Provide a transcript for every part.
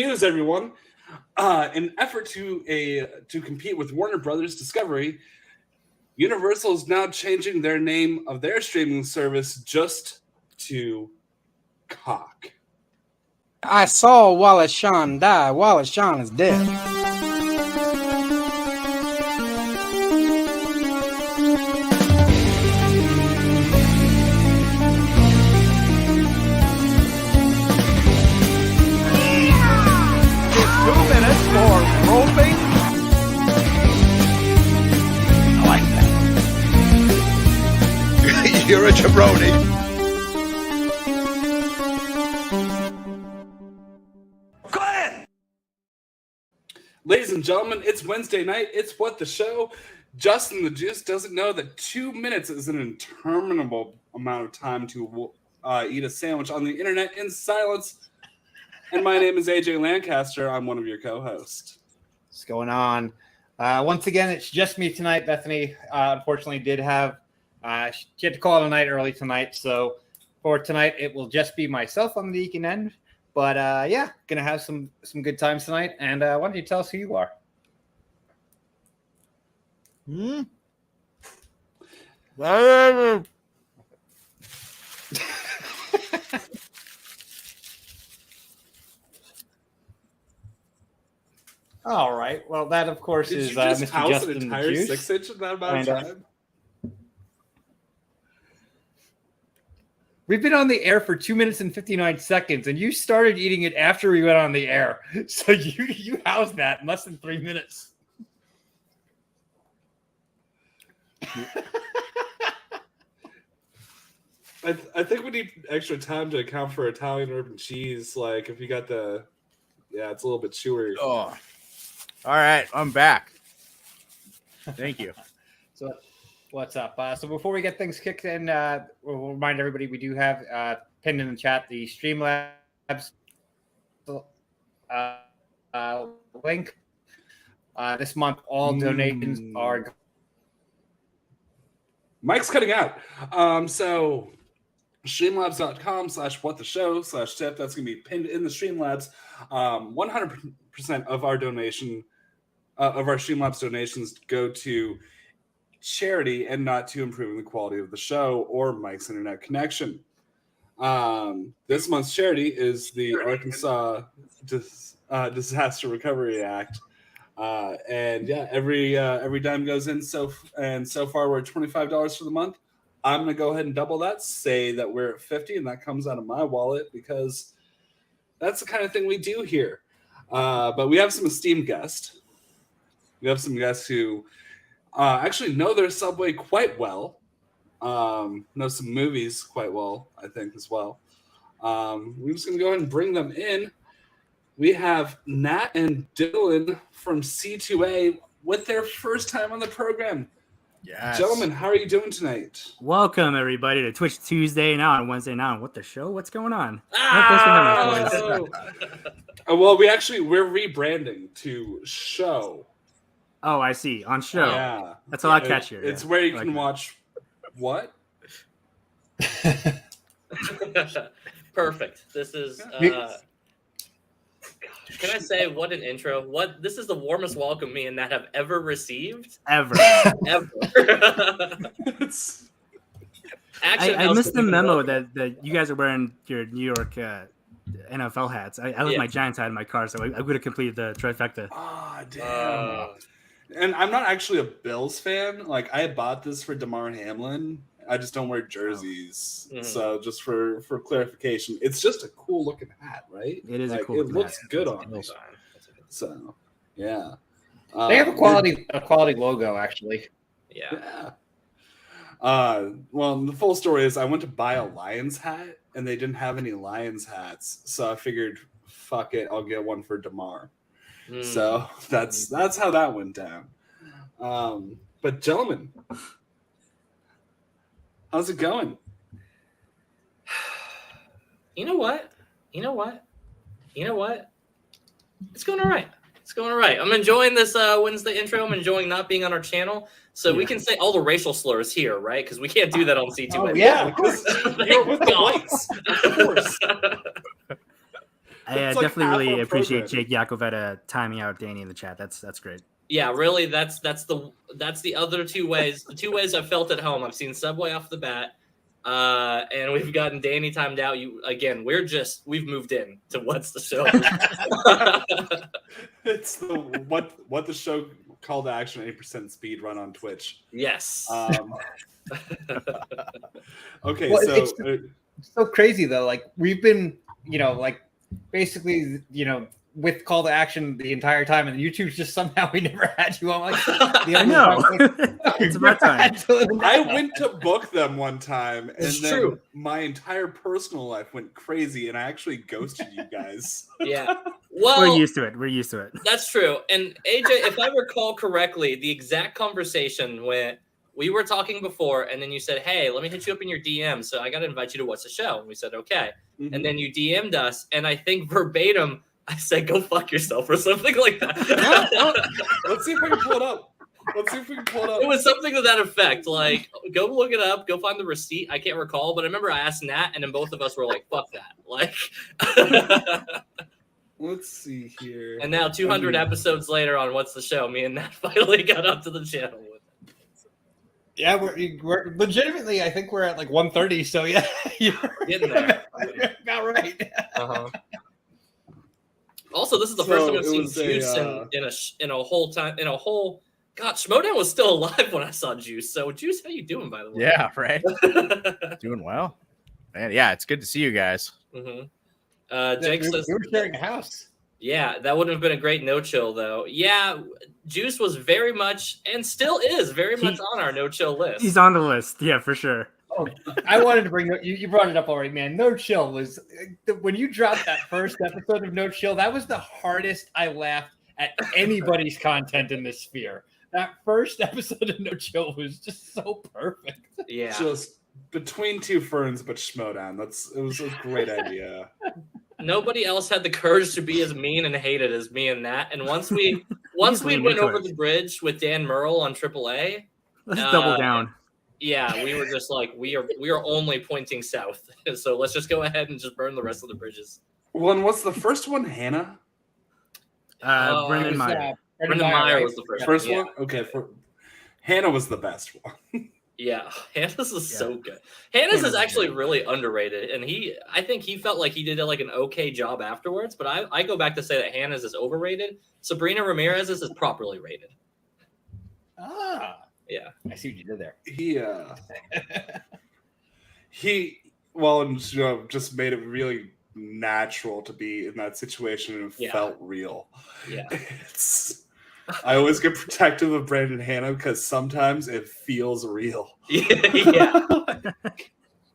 news, everyone. In an effort to compete with Warner Brothers Discovery, Universal is now changing their name of their streaming service just to Cock. I saw Wallace Shawn die. Wallace Shawn is dead. For roping. I like that. You're a jabroni. Go ahead. Ladies and gentlemen, it's Wednesday night. It's What the Show. Justin the Juice doesn't know that 2 minutes is an interminable amount of time to eat a sandwich on the internet in silence. And my name is AJ Lancaster. I'm one of your co-hosts. What's going on? Once again, it's just me tonight. Bethany, unfortunately, did have she had to call it a night early tonight. So for tonight, it will just be myself on the Deacon end. But yeah, gonna have some good times tonight. And why don't you tell us who you are? All right. Well, that of course Did is you just Mr. house Justin an the entire Juice. 6-inch in that amount of time? We've been on the air for 2 minutes and 59 seconds, and you started eating it after we went on the air. So you housed that in less than 3 minutes. I think we need extra time to account for Italian urban cheese. Like if you got it's a little bit chewier. Oh, all right. I'm back. Thank you. So what's up? So before we get things kicked in, we'll remind everybody we do have pinned in the chat the Streamlabs link. This month, all donations are. Mike's cutting out. So streamlabs.com/whattheshow/tip. That's going to be pinned in the Streamlabs. 100% of our donation, of our Streamlabs donations go to charity and not to improving the quality of the show or Mike's internet connection. This month's charity is the Arkansas Disaster Recovery Act. And yeah, every dime goes in. So far we're at $25 for the month. I'm gonna go ahead and double that. Say that we're at $50, and that comes out of my wallet because that's the kind of thing we do here. But we have some esteemed guests. We have some guests who actually know their Subway quite well. Know some movies quite well, I think, as well. We're just gonna go ahead and bring them in. We have Nat and Dylan from C2A with their first time on the program. Yes. Gentlemen, how are you doing tonight? Welcome, everybody, to Twitch Tuesday now and Wednesday now. And What the Show? What's going on? Well, we're rebranding to Show. Oh, I see. On Show. Yeah. That's a lot catchier. It's yeah. where you can watch what? Perfect. This is... Can I say what an intro? This is the warmest welcome me and Nat have ever received. Ever. I missed the memo that you guys are wearing your New York NFL hats. I left my Giants hat in my car, so I would have completed the trifecta. Oh, damn. And I'm not actually a Bills fan. Like, I bought this for DeMar Hamlin. I just don't wear jerseys. Oh. So just for clarification, it's just a cool looking hat, right? It is like, a cool looking It looks hat. good on me. So, yeah. They have a quality logo, actually. Yeah. Well, the full story is I went to buy a Lions hat, and they didn't have any Lions hats. So I figured, fuck it, I'll get one for DeMar. So that's how that went down. But gentlemen, how's it going? You know what? It's going all right. I'm enjoying this Wednesday intro. I'm enjoying not being on our channel. So we can say all the racial slurs here, right? Because we can't do that on C2A. Yeah, because you're with the whites. Of course. I It's like definitely half really our appreciate program. Jake Yakoveta timing out Danny in the chat. That's great. Yeah, really. That's the other two ways. The two ways I've felt at home. I've seen Subway off the bat, and we've gotten Danny timed out. We've moved in to what's the show. It's the what the show call to action 8% speed run on Twitch. Yes. Okay, Well, so it's so crazy though. Like we've been, like basically, with call to action the entire time, and YouTube's just somehow we never had you on. Like I know. It's about time. I went to book them one time, and It's then true. my entire personal life went crazy, and I actually ghosted you guys. Yeah. Well, We're used to it. that's true. And AJ, if I recall correctly, the exact conversation went. We were talking before, and then you said, "Hey, let me hit you up in your DM." So I got to invite you to What's the Show, and we said, "Okay." Mhm. And then you DM'd us, and I think verbatim, I said, "Go fuck yourself" or something like that. Let's see if I can pull it up. It was something to that effect. Like, go look it up. Go find the receipt. I can't recall, but I remember I asked Nat, and then both of us were like, "Fuck that!" Like, Let's see here. and now 200 episodes later on What's the Show, me and Nat finally got up to the channel with it. Yeah, we're legitimately. I think we're at like 130. So yeah, you're Getting there. about right. Uh-huh. Also, this is the So first time I've it seen was Juice in a whole time. God, Schmodown was still alive when I saw Juice. So, Juice, how you doing, by the way? Yeah, right. Doing well, man. Yeah, it's good to see you guys. Mm-hmm. Jake says, we were sharing a house. yeah, that would have been a great no chill, though. Yeah, Juice was very much and still is very much on our no chill list. He's on the list. Yeah, for sure. Oh, I wanted to bring you brought it up already, man. No Chill was when you dropped that first episode of No Chill. That was the hardest I laughed at anybody's content in this sphere. That first episode of No Chill was just so perfect. Yeah. Just between two ferns, but Schmodown. It was a great idea. Nobody else had the courage to be as mean and hated as me and Nat. And once we went over the bridge with Dan Merle on AAA, Let's double down. yeah, we were just like, we are only pointing south. So let's just go ahead and just burn the rest of the bridges. Well, and what's the first one? Hannah? Brendan It was, Meyer. Brendan Meyer right? was the first, First one. one? Okay. Hannah was the best one. Yeah, Hannah's is so good. Hannah's is actually really underrated, and I think he felt like he did like an okay job afterwards. But I go back to say that Hannah's is overrated. Sabrina Ramirez's is properly rated. Ah, Yeah, I see what you did there. Just made it really natural to be in that situation, and it felt real. yeah. I always get protective of Brandon Hannah because sometimes it feels real. Yeah.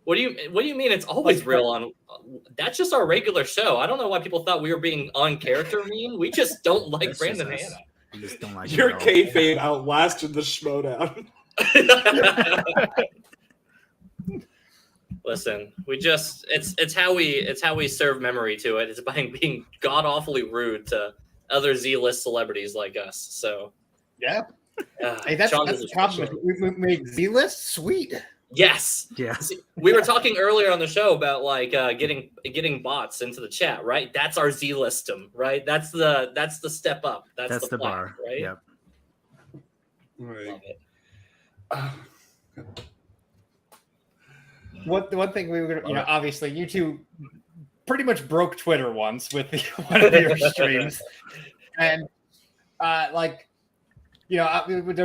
What do you mean it's always real on? That's just our regular show. I don't know why people thought we were being on character mean. We just don't like That's Brandon just us. Hannah. We just don't like Your it at all. kayfabe outlasted the Schmodown. Listen, it's how we serve memory to it. It's by being god awfully rude to other Z-list celebrities like us. So Yeah. Hey, that's Sean the is a problem. special. We made Z-list sweet. Yes. Yeah. See, we were talking earlier on the show about like getting bots into the chat, right? That's our Z-listum, right? That's the step up. That's the plaque, bar. right? Yep. Right. Love it. One thing we were, obviously you two pretty much broke Twitter once with one of your streams, and there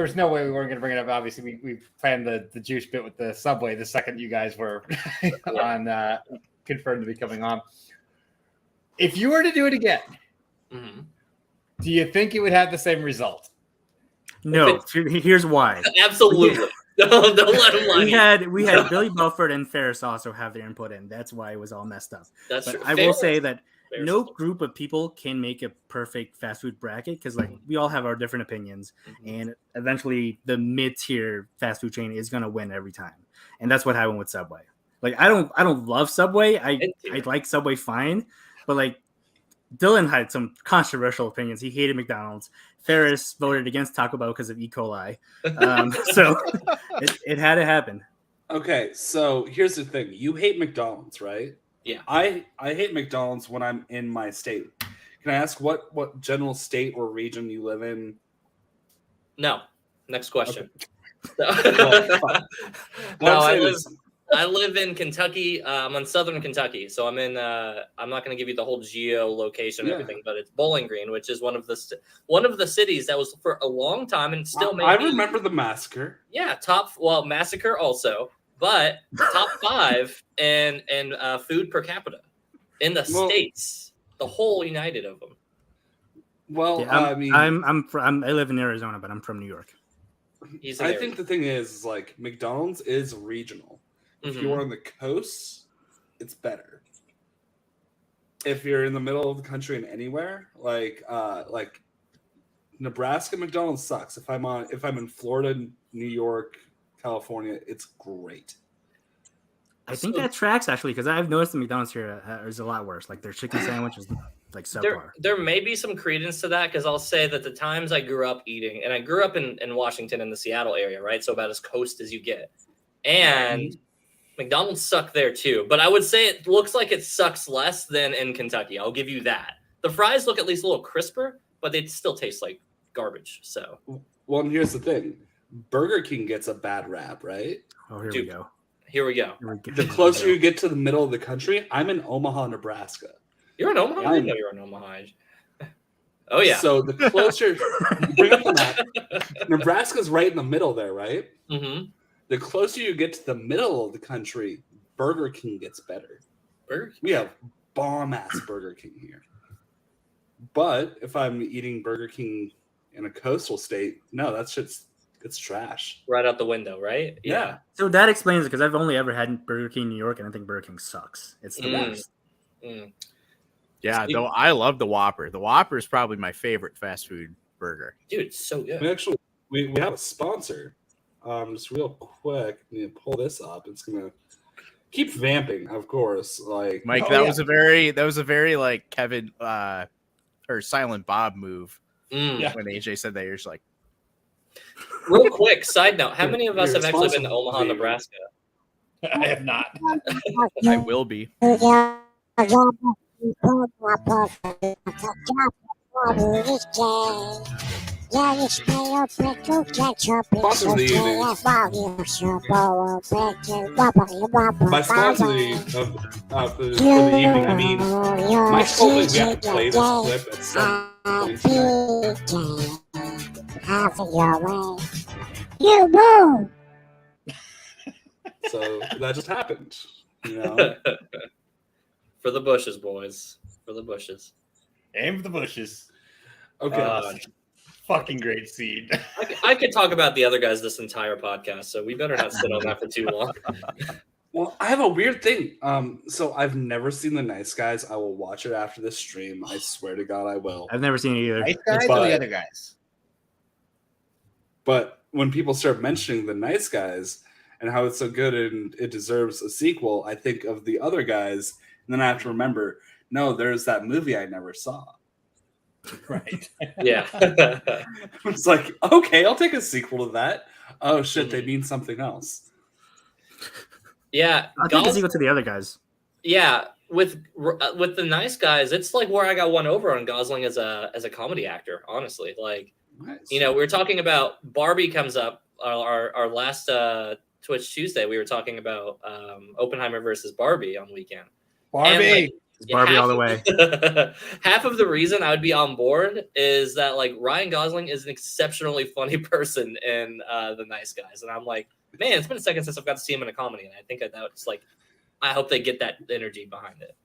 was no way we weren't going to bring it up. Obviously, we planned the juice bit with the Subway the second you guys were on confirmed to be coming on. If you were to do it again, Mhm. do you think it would have the same result? No. Here's why. Absolutely. Don't let him lie. We had Billy Belford and Ferris also have their input in. That's why it was all messed up. That's But true. I will say that Ferris. no group of people can make a perfect fast food bracket because we all have our different opinions, and eventually the mid-tier fast food chain is gonna win every time. And that's what happened with Subway. I don't love Subway. I like Subway fine, but Dylan had some controversial opinions. He hated McDonald's. Ferris voted against Taco Bell because of E. coli. So it had to happen. Okay, so here's the thing. You hate McDonald's, right? Yeah. I hate McDonald's when I'm in my state. Can I ask what general state or region you live in? No. Next question. Well, fuck. No, What I'm I saying live. is- I live in Kentucky. I'm in southern Kentucky, so I'm in. I'm not going to give you the whole geolocation and Yeah. everything, but it's Bowling Green, which is one of the cities that was for a long time and still may I be. remember the massacre. Yeah, massacre also, but top 5 in food per capita in the Well- states, the whole united of them. Well, Yeah, I mean, I live in Arizona, but I'm from New York. He's in I Arizona. think the thing is like McDonald's is regional. If Mhm. you're on the coast, it's better. If you're in the middle of the country and anywhere, like Nebraska, McDonald's sucks. If I'm in Florida, New York, California, it's great. I think So- that tracks actually because I've noticed the McDonald's here is a lot worse. Like their chicken sandwich is like subpar. There may be some credence to that because I'll say that the times I grew up eating, and I grew up in Washington in the Seattle area, right? So about as coast as you get. And McDonald's suck there too. But I would say it looks like it sucks less than in Kentucky. I'll give you that. The fries look at least a little crisper, but they still taste like garbage. So Well, and here's the thing: Burger King gets a bad rap, right? Oh, here Dude. we go. here we go. Here we go. The closer you get to the middle of the country, I'm in Omaha, Nebraska. You're in Omaha? I didn't know you were in Omaha. Oh yeah. So the closer you bring up the map, Nebraska's right in the middle there, right? Mm-hmm. The closer you get to the middle of the country, Burger King gets better. Burger King. We have bomb ass Burger King here. But if I'm eating Burger King in a coastal state, no, it's trash. Right out the window, right? Yeah. So that explains it because I've only ever had Burger King in New York, and I think Burger King sucks. It's the Mm. worst. Mm. Yeah, though I love the Whopper. The Whopper is probably my favorite fast food burger. Dude, it's so good. We have a sponsor. Just real quick, I need to pull this up. It's gonna keep vamping, of course. Like Mike, Oh, that yeah. was a very like Kevin or Silent Bob move Mm. Yeah. when AJ said that. You're just like, Real quick, side note: how many of us You're have actually been to responsible Omaha, for you. Nebraska? I have not. I will be. Sponsor of the evening. By sponsor of for the evening, I mean Mike told me we have to play this clip at some point tonight. So that just happened. You know? For the bushes, boys. For the bushes. Aim for the bushes. Okay. Fucking great scene. I could talk about the other guys this entire podcast, so we better not sit on that for too long. Well, I have a weird thing. So I've never seen The Nice Guys. I will watch it after this stream. I swear to God, I will. I've never seen it either. Nice guys or But- the other guys? But when people start mentioning The Nice Guys and how it's so good and it deserves a sequel, I think of the other guys, and then I have to remember, no, there's that movie I never saw. Right. Yeah. It's like, okay, I'll take a sequel to that. Oh shit, they mean something else. Yeah. I'll take a Gos- sequel to the other guys. yeah. With the Nice Guys, it's like where I got one over on Gosling as a comedy actor, honestly. Like, Nice. you know, we were talking about Barbie comes up our last Twitch Tuesday. We were talking about Oppenheimer versus Barbie on the weekend. Barbie. It's Barbie all the way. Half of the reason I would be on board is that like Ryan Gosling is an exceptionally funny person in The Nice Guys, and I'm like, man, it's been a second since I've got to see him in a comedy, and I think that's like, I hope they get that energy behind it.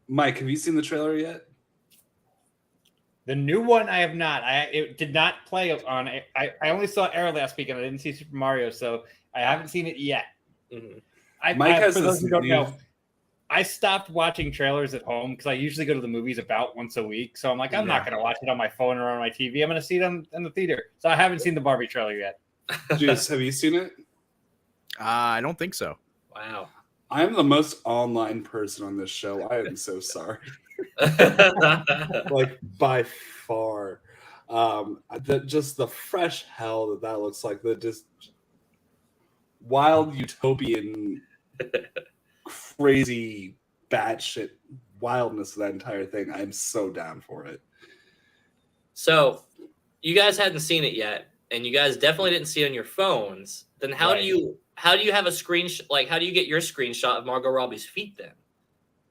Mike, have you seen the trailer yet? The new one I have not. It did not play on. I only saw Arrow last week and I didn't see Super Mario, so I haven't seen it yet. Mhm. Mike has for those this who don't new- know, I stopped watching trailers at home because I usually go to the movies about once a week. So I'm like, I'm not going to watch it on my phone or on my TV. I'm going to see it in the theater. So I haven't seen the Barbie trailer yet. Juice, have you seen it? I don't think so. Wow. I'm the most online person on this show. I am so sorry. Like by far. Just the fresh hell that looks like, the just wild utopian crazy batshit wildness of that entire thing, I'm so down for it. So, you guys hadn't seen it yet, and you guys definitely didn't see it on your phones. Then how do you have a screenshot? Like, how do you get your screenshot of Margot Robbie's feet then?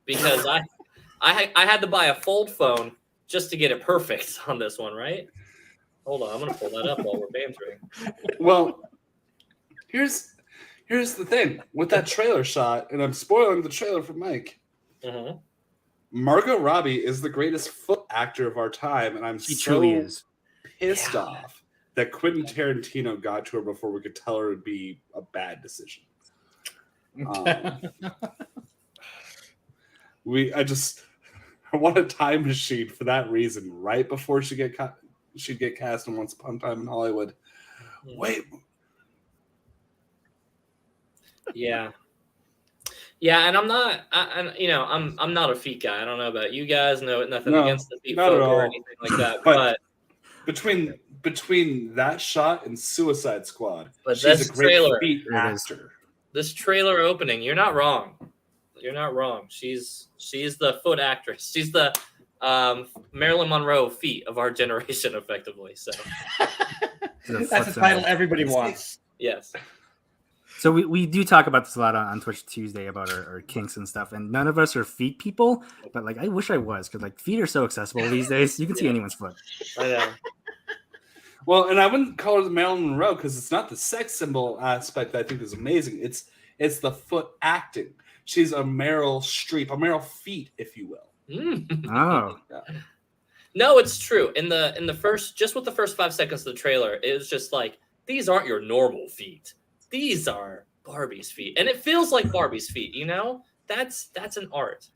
Because I had to buy a fold phone just to get it perfect on this one, right? Hold on, I'm gonna pull that up while we're bantering. Well, here's the thing with that trailer shot, and I'm spoiling the trailer for Mike. Mm-hmm. Margot Robbie is the greatest foot actor of our time, and I'm She so truly is. pissed off that Quentin Tarantino got to her before we could tell her it would be a bad decision. I want a time machine for that reason. Right before she'd get cast in Once Upon a Time in Hollywood. Wait. Yeah, and I'm not. I'm not a feet guy. I don't know about you guys. Nothing against the feet not folk at or all. anything like that. But between that shot and Suicide Squad, But she's this a great trailer- feet actor. This trailer opening, you're not wrong. You're not wrong. She's the foot actress. She's the Marilyn Monroe feet of our generation, effectively. So That's a title everybody wants. yes. So we do talk about this a lot on Twitch Tuesday about our kinks and stuff, and none of us are feet people, but like I wish I was, because like feet are so accessible these days. You can see anyone's foot. I know. Well, and I wouldn't call her the Marilyn Monroe because it's not the sex symbol aspect that I think is amazing. It's the foot acting. She's a Meryl Streep, a Meryl Feet, if you will. Oh, No, it's true. In the first 5 seconds of the trailer, it was just like, these aren't your normal feet. These are Barbie's feet, and it feels like Barbie's feet. You know, that's an art.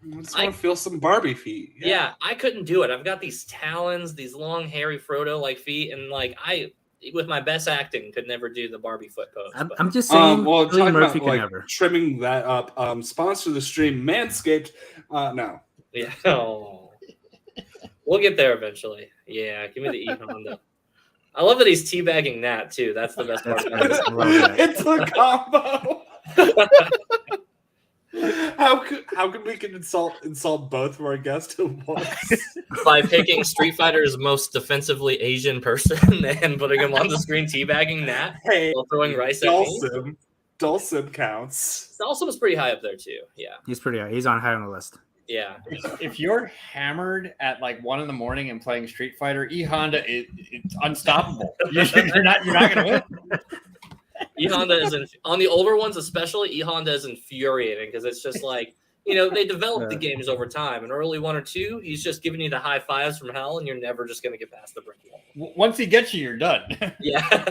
I just want to feel some Barbie feet. Yeah, I couldn't do it. I've got these talons, these long, hairy Frodo-like feet, and like I, with my best acting, could never do the Barbie foot pose. I'm just saying. Well, Cillian talking Murphy about can like never. trimming that up. Sponsor the stream, Manscaped. No. Yeah. Oh. We'll get there eventually. Yeah, give me the E Honda. I love that he's teabagging Nat too. That's the best part. About I love that. It's a combo. How could we insult both of our guests at once? By picking Street Fighter's most defensively Asian person and putting him on the screen teabagging Nat Hey, while throwing rice at me. Dulcim counts. Dawson's pretty high up there too. Yeah. He's pretty. He's on high on the list. Yeah. If you're hammered at like 1 a.m. and playing Street Fighter, E Honda it's unstoppable. You're not gonna win. E Honda is on the older ones, especially. E Honda is infuriating because it's just like, they develop the games over time. And early 1 or 2, he's just giving you the high fives from hell, and you're never just gonna get past the brick wall. Once he gets you, you're done. Yeah.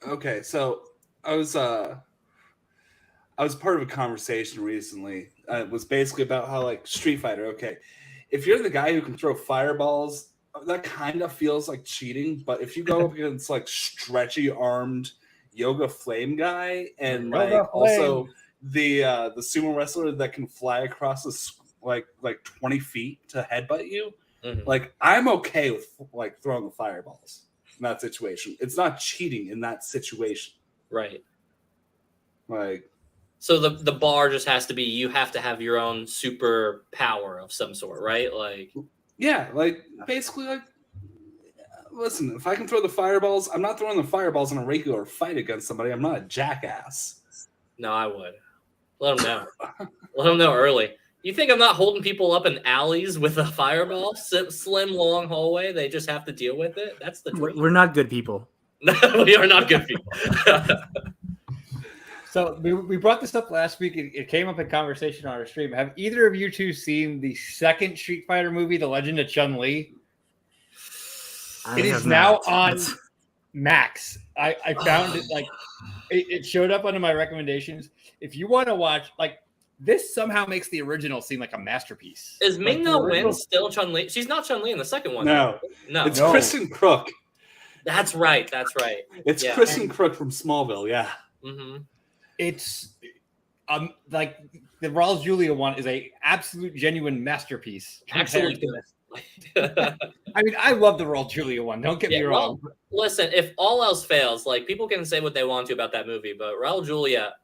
Okay, so I was part of a conversation recently. It was basically about how like Street Fighter. Okay, if you're the guy who can throw fireballs, that kind of feels like cheating. But if you go up against like stretchy armed Yoga Flame guy and also the sumo wrestler that can fly across this like 20 feet to headbutt you, like I'm okay with like throwing the fireballs in that situation. It's not cheating in that situation, Right. like. So the bar just has to be, you have to have your own super power of some sort, right? Like, Yeah, like basically, like listen, if I can throw the fireballs, I'm not throwing the fireballs in a regular fight against somebody. I'm not a jackass. no, I would. Let them know. Let them know early. You think I'm not holding people up in alleys with a fireball? Slim, long hallway. They just have to deal with it. That's the dream. We're not good people. We are not good people. So we brought this up last week. It came up in conversation on our stream. Have either of you two seen the second Street Fighter movie, The Legend of Chun-Li? It is now on Max. I found it like it showed up under my recommendations. If you want to watch, like this somehow makes the original seem like a masterpiece. Is Ming Like, Na the original- Wen still Chun-Li? She's not Chun-Li in the second one. No, No. it's Kristen Crook. That's right. It's Yeah. Kristen Crook from Smallville. Yeah. Mm-hmm. It's like the Raul Julia one is a absolute genuine masterpiece. Actually, compared to this. I mean, I love the Raul Julia one. Don't get me wrong. Well, listen, if all else fails, like people can say what they want to about that movie, but Raul Julia,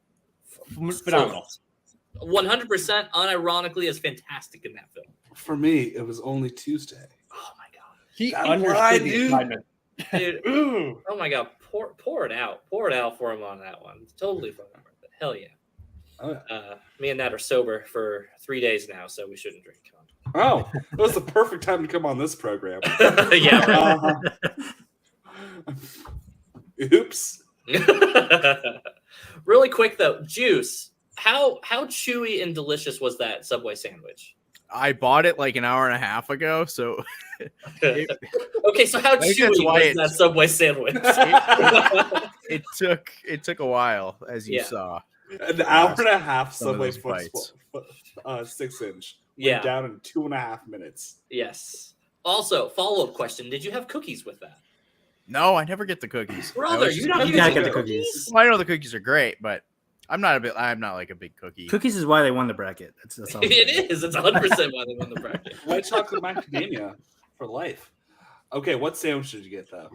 Phenomenal. 100% unironically is fantastic in that film. For me, it was only Tuesday. Oh my god, He That understood line, the dude. assignment. dude! Ooh. Oh my god, pour it out for him on that one. It's totally fun. Hell yeah. Oh, yeah. Me and Nat are sober for 3 days now, so we shouldn't drink. Oh, it was the perfect time to come on this program. Yeah. Right. Oops. Really quick though, Juice. How chewy and delicious was that Subway sandwich? I bought it like an hour and a half ago, so Okay, so how I think that's chewy why was it's- that Subway sandwich? it took a while, as you Yeah. saw. An hour and a half Some of Subway those bites. 6-inch. Yeah. Went down in 2.5 minutes. Yes. Also, follow-up question: did you have cookies with that? No, I never get the cookies. I Brother, always you just- don't You get gotta the get the cookies? cookies. Well, I know the cookies are great, but I'm not like a big cookie. Cookies is why they won the bracket. That's all. I'm saying. It is. It's 100% why they won the bracket. White chocolate macadamia for life. Okay, what sandwich did you get though?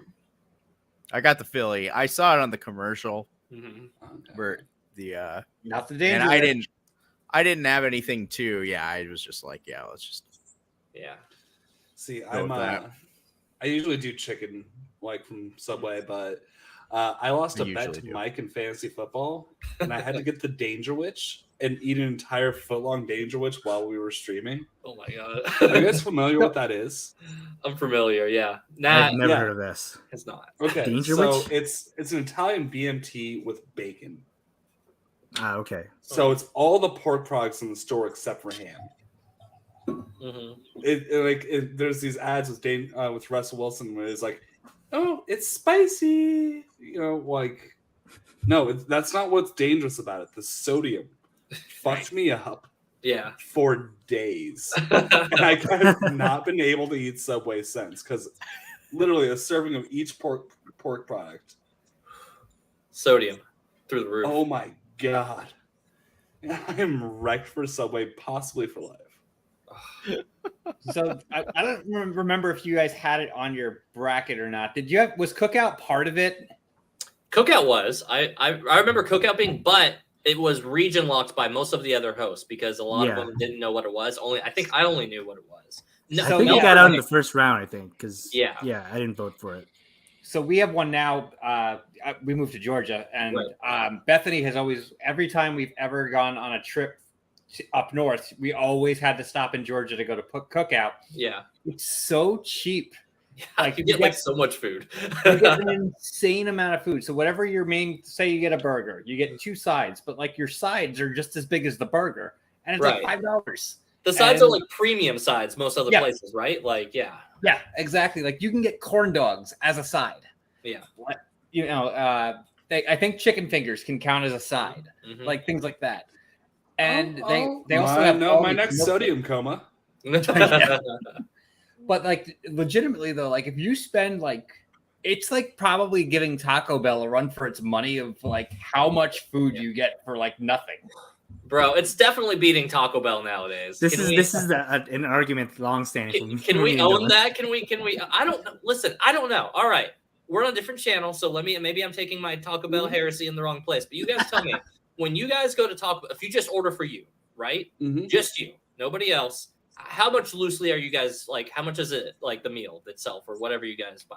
I got the Philly. I saw it on the commercial Mhm. Okay. where the Not the and danger. I didn't have anything too. Yeah, I was just like, yeah, let's just Yeah. See, Go I'm with that. I usually do chicken like from Subway, but I lost I a bet usually to do. Mike in fantasy football, and I had to get the Danger Witch and eat an entire foot-long Danger Witch while we were streaming. Oh my Are you god. guys familiar what that is? I'm familiar. Yeah. Nat I've never yeah. heard of this. has not. Okay, Danger so Witch? it's an Italian BMT with bacon. Ah, okay. So it's all the pork products in the store except for ham. Mm-hmm. There's these ads with Russell Wilson where it's like, oh, it's spicy. You know, like, no, that's not what's dangerous about it. The sodium fucked me up Yeah. for days, and I have not been able to eat Subway since because literally a serving of each pork product. Sodium through the roof. Oh my god, I am wrecked for Subway, possibly for life. So I don't remember if you guys had it on your bracket or not. Was Cookout part of it? Cookout was. I remember Cookout being, but it was region locked by most of the other hosts because a lot of Yeah. them didn't know what it was. I think I only knew what it was. No, I So, think yeah, you got out in like- the first round. I think because Yeah. I didn't vote for it. So we have one now. We moved to Georgia, and Bethany has always, every time we've ever gone on a trip up north, we always had to stop in Georgia to go to Cookout. Yeah. It's so cheap. You get like so much food. You get an insane amount of food. So whatever your main, say you get a burger, you get 2 sides, but like your sides are just as big as the burger, and it's Right. like $5. The sides are And- like premium sides most other Yeah. places, right? Like, yeah. Yeah, exactly. Like you can get corn dogs as a side. Yeah. What I think chicken fingers can count as a side, Mhm. like things like that. And Oh, they also I have know all my these next milk- sodium coma. But like legitimately though, like if you spend like, it's like probably giving Taco Bell a run for its money of like how much food you get for like nothing. Bro, it's definitely beating Taco Bell nowadays. This Can is we- this is an argument long standing. Can we own that? Can we? I don't know. Listen, I don't know. All right, we're on a different channel, so maybe I'm taking my Taco Bell heresy in the wrong place. But you guys tell me when you guys go to Taco, if you just order for you, right? Mhm. Just you, nobody else. How much loosely are you guys like? How much is it like the meal itself or whatever you guys buy?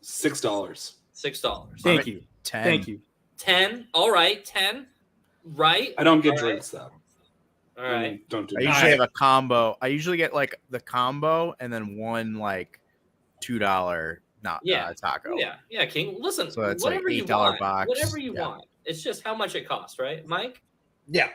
$6. $6. Thank you. 10. Thank you. 10. All right, 10. Right. I don't get All right. drinks though. All right. Don't do I that. usually have a combo. I usually get like the combo and then one like $2 taco. Yeah, King. Listen, So that's like whatever you $8 want, box. whatever you Yeah. want. It's just how much it costs, right, Mike? Yeah.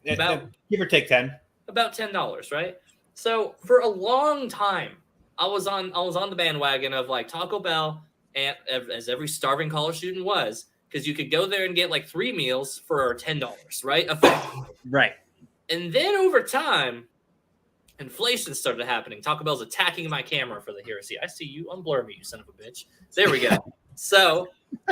About- Give or take 10. About $10, right? So for a long time, I was on the bandwagon of like Taco Bell, and as every starving college student was, because you could go there and get like 3 meals for $10, right? Effectively. Right. And then over time, inflation started happening. Taco Bell's attacking my camera for the heresy. I see you. Unblur me, you son of a bitch. There we go. So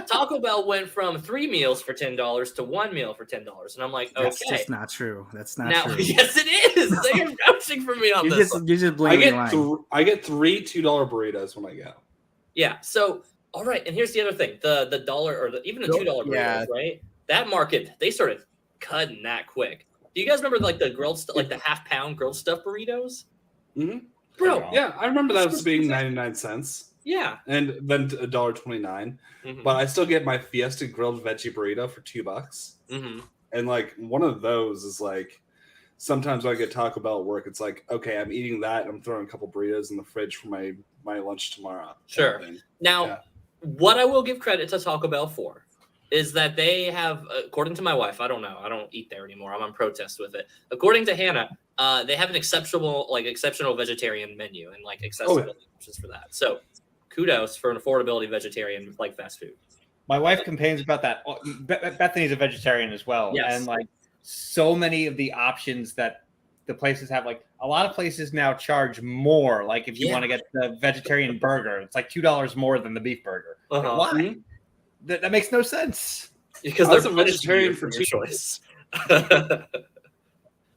Taco Bell went from 3 meals for $10 to 1 meal for $10. And I'm like, okay. That's just not true. That's not Now, true. yes, it is. They are vouching for me on You're this. just blatantly lying. I get 3 $2 burritos when I go. Yeah. So, all right. And here's the other thing: the dollar or even the $2 burritos, Yeah. right? That market, they started cutting that quick. Do you guys remember like the grilled stuff, like the half-pound grilled stuff burritos? Mhm. Bro, Yeah, I remember that was being 99 cents yeah. and then $1.29. Mhm. But I still get my Fiesta grilled veggie burrito for $2. Mhm. And like one of those is like sometimes when I get Taco Bell at work, it's like, okay, I'm eating that. I'm throwing a couple burritos in the fridge for my lunch tomorrow. Sure. Now, Yeah. what I will give credit to Taco Bell for is that they have, according to my wife, I don't know, I don't eat there anymore. I'm on protest with it. According to Hannah, they have an exceptional vegetarian menu and like accessibility options for that. So, kudos for an affordability vegetarian like fast food. My wife complains about that. Bethany's a vegetarian as well, Yes. and like so many of the options that the places have, like a lot of places now charge more. Like if you Yeah. want to get the vegetarian burger, it's like $2 more than the beef burger. Like, Uh-huh. why? Mhm. That makes no sense. Because I was they're a vegetarian vegetarian for for your choice.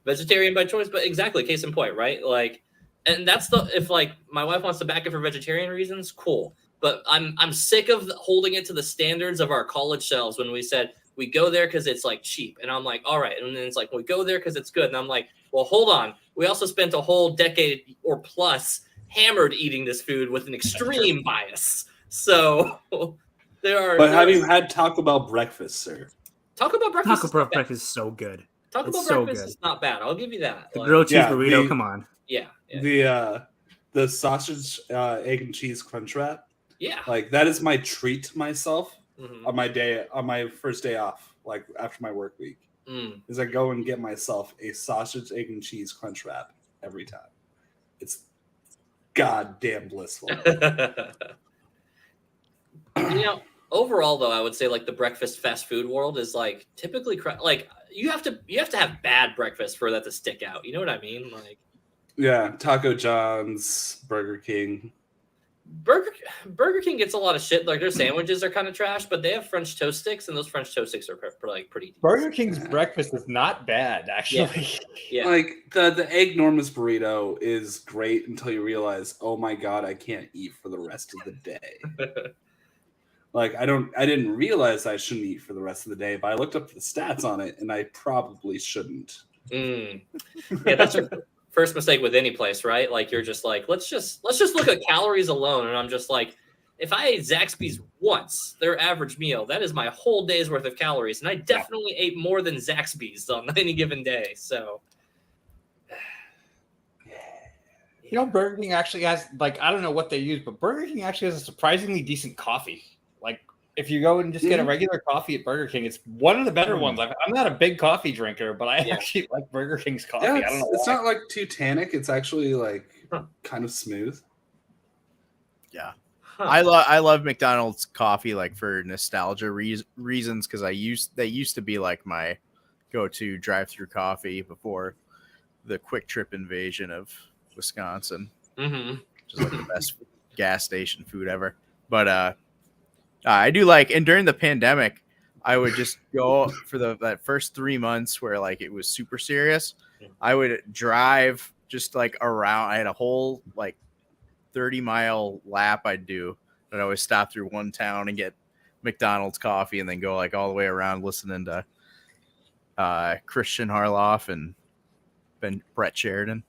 Vegetarian by choice, but exactly, case in point, right? Like, and that's the if like my wife wants to back it for vegetarian reasons, cool. But I'm sick of holding it to the standards of our college shelves when we said we go there because it's like cheap, and I'm like, all right, and then it's like we go there because it's good, and I'm like, well, hold on, we also spent a whole decade or plus hammered eating this food with an extreme bias, so there are. But have you had Taco Bell breakfast, sir? Taco Bell breakfast? Taco is Bell not bad. breakfast is so good. Taco It's Bell so breakfast good. is not bad. I'll give you that. The Like, grilled cheese Yeah, burrito, the- come on. yeah, yeah, The sausage, egg and cheese crunch wrap. yeah. Like that is my treat to myself Mhm. on my first day off, like after my work week. Mm. Is I go and get myself a sausage, egg, and cheese crunch wrap every time. It's goddamn blissful. Overall though, I would say like the breakfast fast food world is like typically like you have to have bad breakfast for that to stick out. You know what I mean? Like Yeah, Taco John's, Burger King. Burger King gets a lot of shit. Like their sandwiches are kind of trash, but they have French toast sticks, and those French toast sticks are like pretty decent. Burger King's breakfast is not bad, actually. Yeah. Like the egg Normus burrito is great until you realize, oh my god, I can't eat for the rest of the day. Like I didn't realize I shouldn't eat for the rest of the day, but I looked up the stats on it, and I probably shouldn't. Yeah, that's your first mistake with any place, right? Like you're just like, let's just look at calories alone, and I'm just like, if I ate Zaxby's once, their average meal, that is my whole day's worth of calories, and I definitely ate more than Zaxby's on any given day. So, You know, Burger King actually has, like, I don't know what they use, but Burger King actually has a surprisingly decent coffee. Like, if you go and just get a regular coffee at Burger King, it's one of the better ones. I'm not a big coffee drinker, but I actually like Burger King's coffee. Yeah, I don't know it's why. not like too tannic. It's actually like kind of smooth. Yeah. huh. I love McDonald's coffee like for nostalgia reasons because they used to be like my go-to drive-through coffee before the Quick Trip invasion of Wisconsin, Mm-hmm. which is like the best gas station food ever. But I do like, and during the pandemic, I would just go for that first 3 months where like it was super serious. I would drive just like around. I had a whole like 30-mile lap I'd do. I'd always stop through one town and get McDonald's coffee and then go like all the way around listening to Christian Harloff and Brett Sheridan.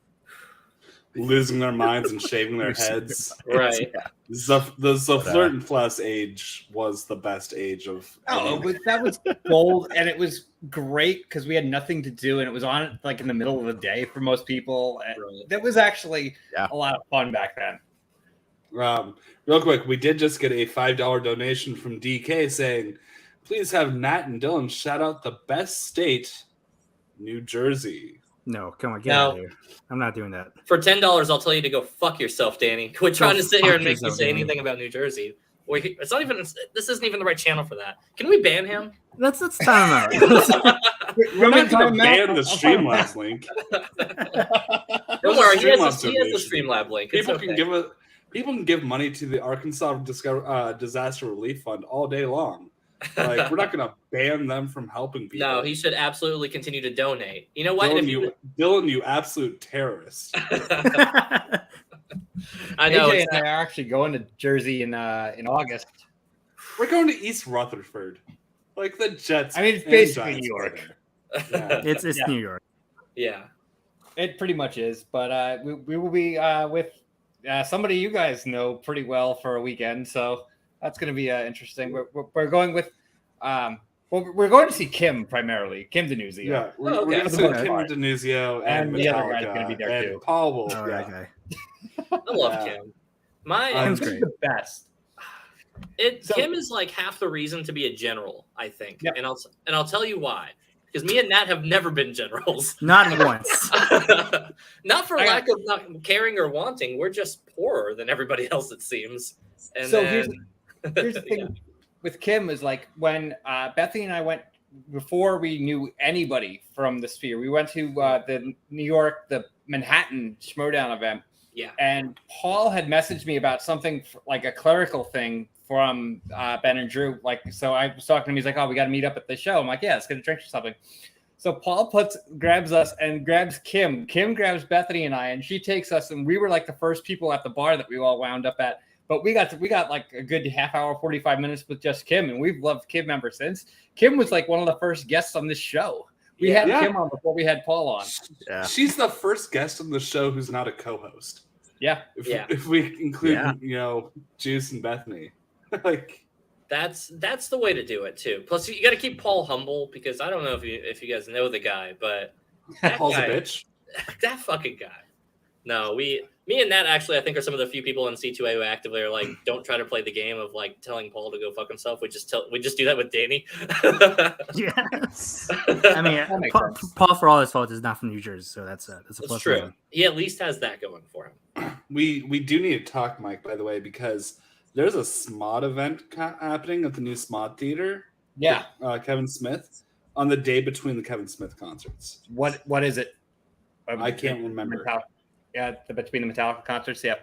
Losing their minds and shaving their heads. Right. Yeah. The Flirt and Plus age was the best age of. Oh, but that was bold, and it was great because we had nothing to do, and it was on like in the middle of the day for most people. Right. That was actually Yeah. a lot of fun back then. Real quick, we did just get a $5 donation from DK saying, "Please have Nat and Dylan shout out the best state, New Jersey." No, come on, get No. out of here. I'm not doing that. For $10, I'll tell you to go fuck yourself, Danny. Quit trying to sit here fuck and make me yourself, say Danny. anything about New Jersey. It's not even. This isn't even the right channel for that. Can we ban him? Let's time out. We're not going to time ban out? the Streamlabs link. Don't worry, he has Streamlabs the donation. Streamlab link. It's People can give money to the Arkansas Disaster Relief Fund all day long. Like we're not going to ban them from helping people. No, he should absolutely continue to donate. You know what? Dylan, you absolute terrorist. I know. AJ and I are actually going to Jersey in August. We're going to East Rutherford, like the Jets. I mean, it's and basically Giants New York. play there. Yeah. it's Yeah. New York. Yeah. It pretty much is, but we will be with somebody you guys know pretty well for a weekend, so that's going to be interesting. We're going with we're going to see Kim primarily, Kim Denuzio. Yeah, we're okay. going to For see the most Kim part. Denuzio And and the other guy's Metallica, gonna be there, and too. Paul will. Oh, yeah. that guy. I love Yeah. Kim. My Kim's Kim's great. the best. So- Kim is like half the reason to be a general, I think. Yep. And I'll tell you why. Because me and Nat have never been generals. Not once. Not for I lack of not caring or wanting. We're just poorer than everybody else, it seems. And So then, here's the thing with Kim is like when Bethany and I went before we knew anybody from the Sphere. We went to the New York, the Manhattan Schmodown event. Yeah. And Paul had messaged me about something like a clerical thing from Ben and Drew. Like, so I was talking to him. He's like, "Oh, we got to meet up at the show." I'm like, "Yeah, let's get a drink or something." So Paul grabs us and grabs Kim. Kim grabs Bethany and I, and she takes us. And we were like the first people at the bar that we all wound up at. But we got like a good half hour, 45 minutes with just Kim, and we've loved Kim ever since. Kim was like one of the first guests on this show. We had Kim on before we had Paul on. Yeah. She's the first guest on the show who's not a co-host. Yeah. If we include, Yeah. Juice and Bethany, like that's the way to do it too. Plus, you got to keep Paul humble because I don't know if you guys know the guy, but that Paul's guy, a bitch. That fucking guy. No, me and Nat actually, I think, are some of the few people in C2A who actively are like, don't try to play the game of like telling Paul to go fuck himself. We just do that with Danny. Yes. I mean, Paul, for all his faults, is not from New Jersey, so that's a That's plus. true. One. He at least has that going for him. We do need to talk, Mike, by the way, because there's a SMOD event happening at the new SMOD theater. Yeah. with, Kevin Smith on the day between the Kevin Smith concerts. What is it? I can't remember. Between the Metallica concerts. Yeah.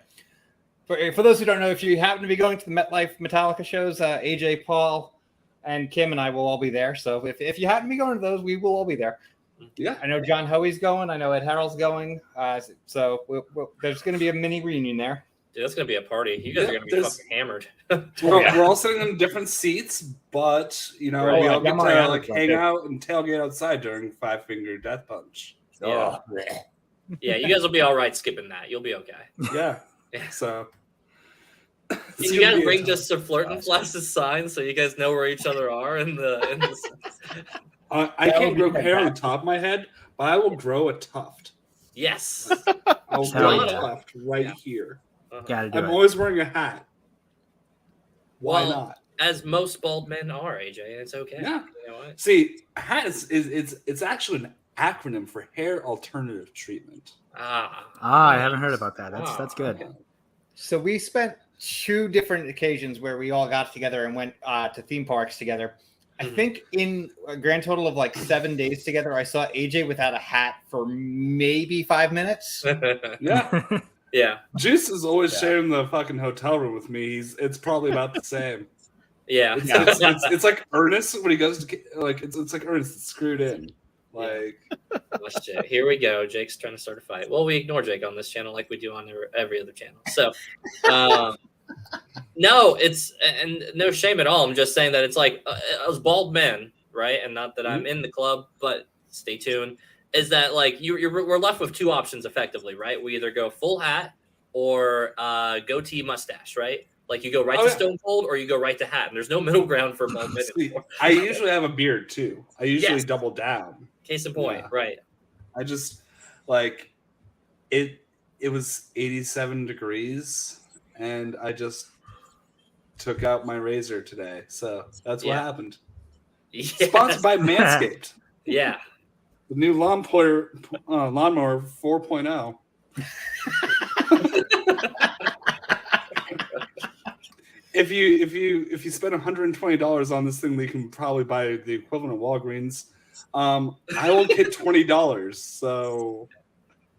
For those who don't know, if you happen to be going to the MetLife Metallica shows, AJ, Paul, and Kim and I will all be there. So if you happen to be going to those, we will all be there. Yeah. I know John Hoey's going. I know Ed Harrell's going. So there's going to be a mini reunion there. Dude, that's gonna be a party. You guys are gonna be fucking hammered. We're all sitting in different seats, but we all get to like hang out and tailgate outside during Five Finger Death Punch. Yeah. Yeah, you guys will be all right skipping that. You'll be okay. Yeah. Yeah. So Did you guys bring just some flirting flashes signs so you guys know where each other are in the I can't grow hair on the top of my head, but I will grow a tuft. Yes. I'll Hell grow a yeah. tuft right here. Gotta do I'm it. always wearing a hat. Why Well, not? As most bald men are, AJ, it's okay. Yeah. You know what? See, hat is it's actually an acronym for hair alternative treatment. I haven't heard about that. That's good. So we spent 2 different occasions where we all got together and went to theme parks together. I think in a grand total of like 7 days together, I saw AJ without a hat for maybe 5 minutes. Yeah. Yeah. Juice is always sharing the fucking hotel room with me. It's probably about the same. Yeah. It's like Ernest when he goes to like it's like Ernest screwed in. Like Watch Jake. Here we go. Jake's trying to start a fight. Well, we ignore Jake on this channel like we do on every other channel. So, no, and no shame at all. I'm just saying that it's like as bald men, right? And not that I'm in the club, but stay tuned. Is that like we're left with 2 options effectively, right? We either go full hat or goatee mustache, right? Like you go right to Stone Cold or you go right to hat, and there's no middle ground for bald men. See, I usually have a beard too. I usually double down. Case in point, right? I just like it was 87 degrees and I just took out my razor today. So that's what happened. Yes. Sponsored by Manscaped. Yeah. The new lawnmower 4.0. If you spend $120 on this thing, you can probably buy the equivalent of Walgreens. I will get $20. So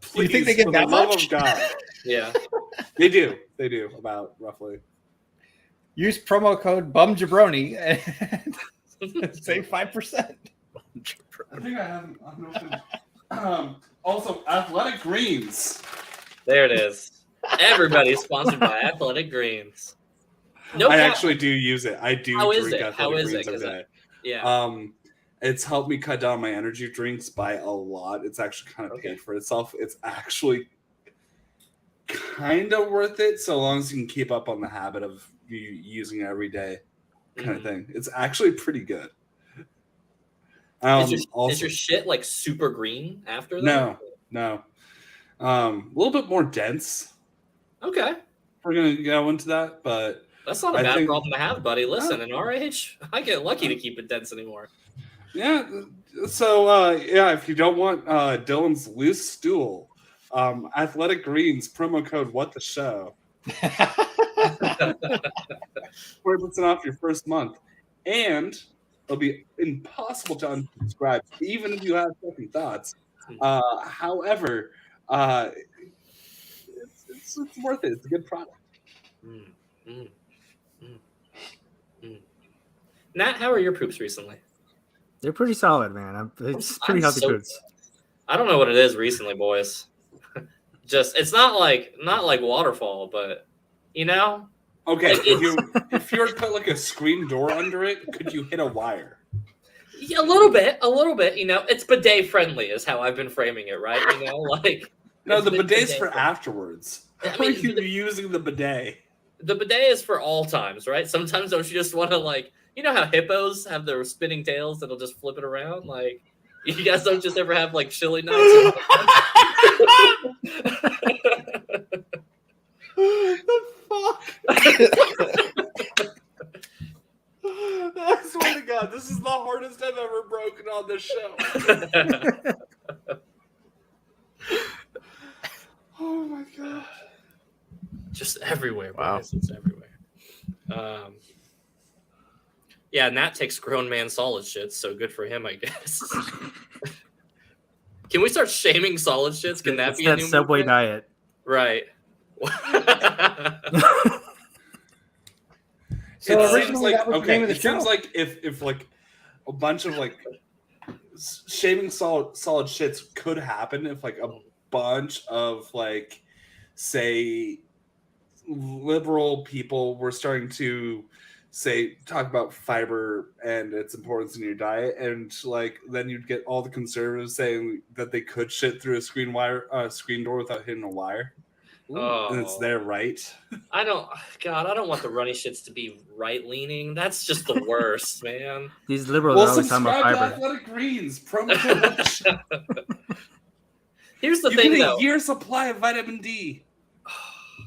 please, you think they get for that the love much? of God. Yeah. They do about roughly. Use promo code BUMJabroni and save 5%. I think I have. Also, Athletic Greens. There it is. Everybody's sponsored by Athletic Greens. No, I actually do use it. I do How is drink it? Athletic How is Greens it? every day. Yeah. It's helped me cut down my energy drinks by a lot. It's actually kind of Okay. paid for itself. It's actually kind of worth it so long as you can keep up on the habit of using it every day, kind of thing. It's actually pretty good. Is your shit like super green after that? No. A little bit more dense. Okay. We're gonna go into that, but That's not a I bad think- problem to have, buddy. Listen, in our age, I get lucky to keep it dense anymore. yeah. So if you don't want Dylan's loose stool, Athletic Greens promo code What the Show, 40% off your first month, and it'll be impossible to unsubscribe, even if you have second thoughts. However, it's worth it. It's a good product. Nat, how are your poops recently? They're pretty solid, man. It's pretty I'm healthy so- poops. I don't know what it is recently, boys. Just it's not like waterfall, but you know. Okay, Like, if you were to put like a screen door under it, could you hit a wire? Yeah, a little bit. You know, it's bidet friendly, is how I've been framing it, right? You know, like No, it's the been bidet's bidet for friendly. afterwards. I How mean, are you using the bidet? The bidet is for all times, right? Sometimes don't you just want to like, you know how hippos have their spinning tails that'll just flip it around? Like, you guys don't just ever have like chili nuts. The fuck? I swear to God, this is the hardest I've ever broken on this show. Oh my God. Just everywhere, Wow. boys. It's everywhere. Yeah, Nat takes grown man solid shits, so good for him, I guess. Can we start shaming solid shits? Can that It's be a that new Subway movement? diet. Right. So It seems originally like that was the name of the it seems show. like if like a bunch of like shaming solid shits could happen if like a bunch of like say liberal people were starting to talk about fiber and its importance in your diet, and like then you'd get all the conservatives saying that they could shit through a screen door without hitting a wire. And it's their right. I don't want the runny shits to be right leaning. That's just the worst, man. These liberals Well, are always talking subscribe about to fiber. Athletic Greens. Promo code What the Show. Here's the You thing, get though. a year's supply of vitamin D.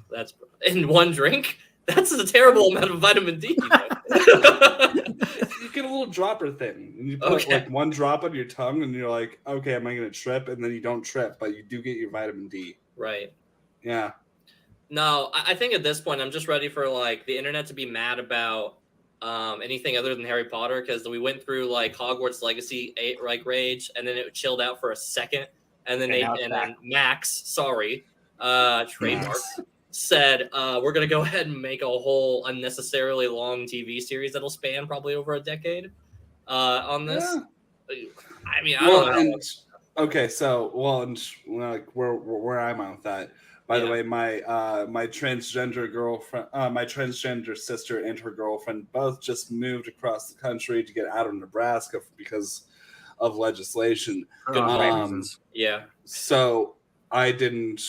That's in one drink. That's a terrible amount of vitamin D. You get a little dropper thing, and you put Okay. like one drop on your tongue, and you're like, "Okay, am I going to trip?" And then you don't trip, but you do get your vitamin D. Right. Yeah. No, I think at this point I'm just ready for like the internet to be mad about anything other than Harry Potter, because we went through like Hogwarts Legacy rage, and then it chilled out for a second, and then then Max, trademark, said we're gonna go ahead and make a whole unnecessarily long TV series that'll span probably over a decade on this. Yeah. I mean, I don't know. And, okay, so like where I'm at with that. By the way, my transgender girlfriend, my transgender sister, and her girlfriend both just moved across the country to get out of Nebraska because of legislation. For obvious Um, reasons. Yeah. So I didn't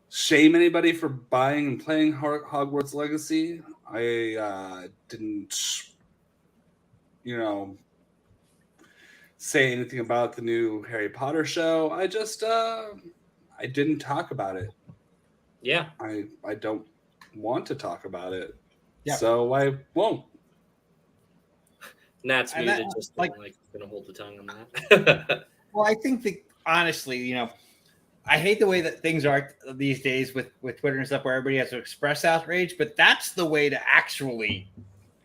shame anybody for buying and playing Hogwarts Legacy. I didn't, say anything about the new Harry Potter show. I just I didn't talk about it. Yeah. I don't want to talk about it. Yeah. So I won't. Nat's And muted, that- just like- gonna hold the tongue on that. Well, I think that honestly, I hate the way that things are these days with Twitter and stuff, where everybody has to express outrage, but that's the way to actually.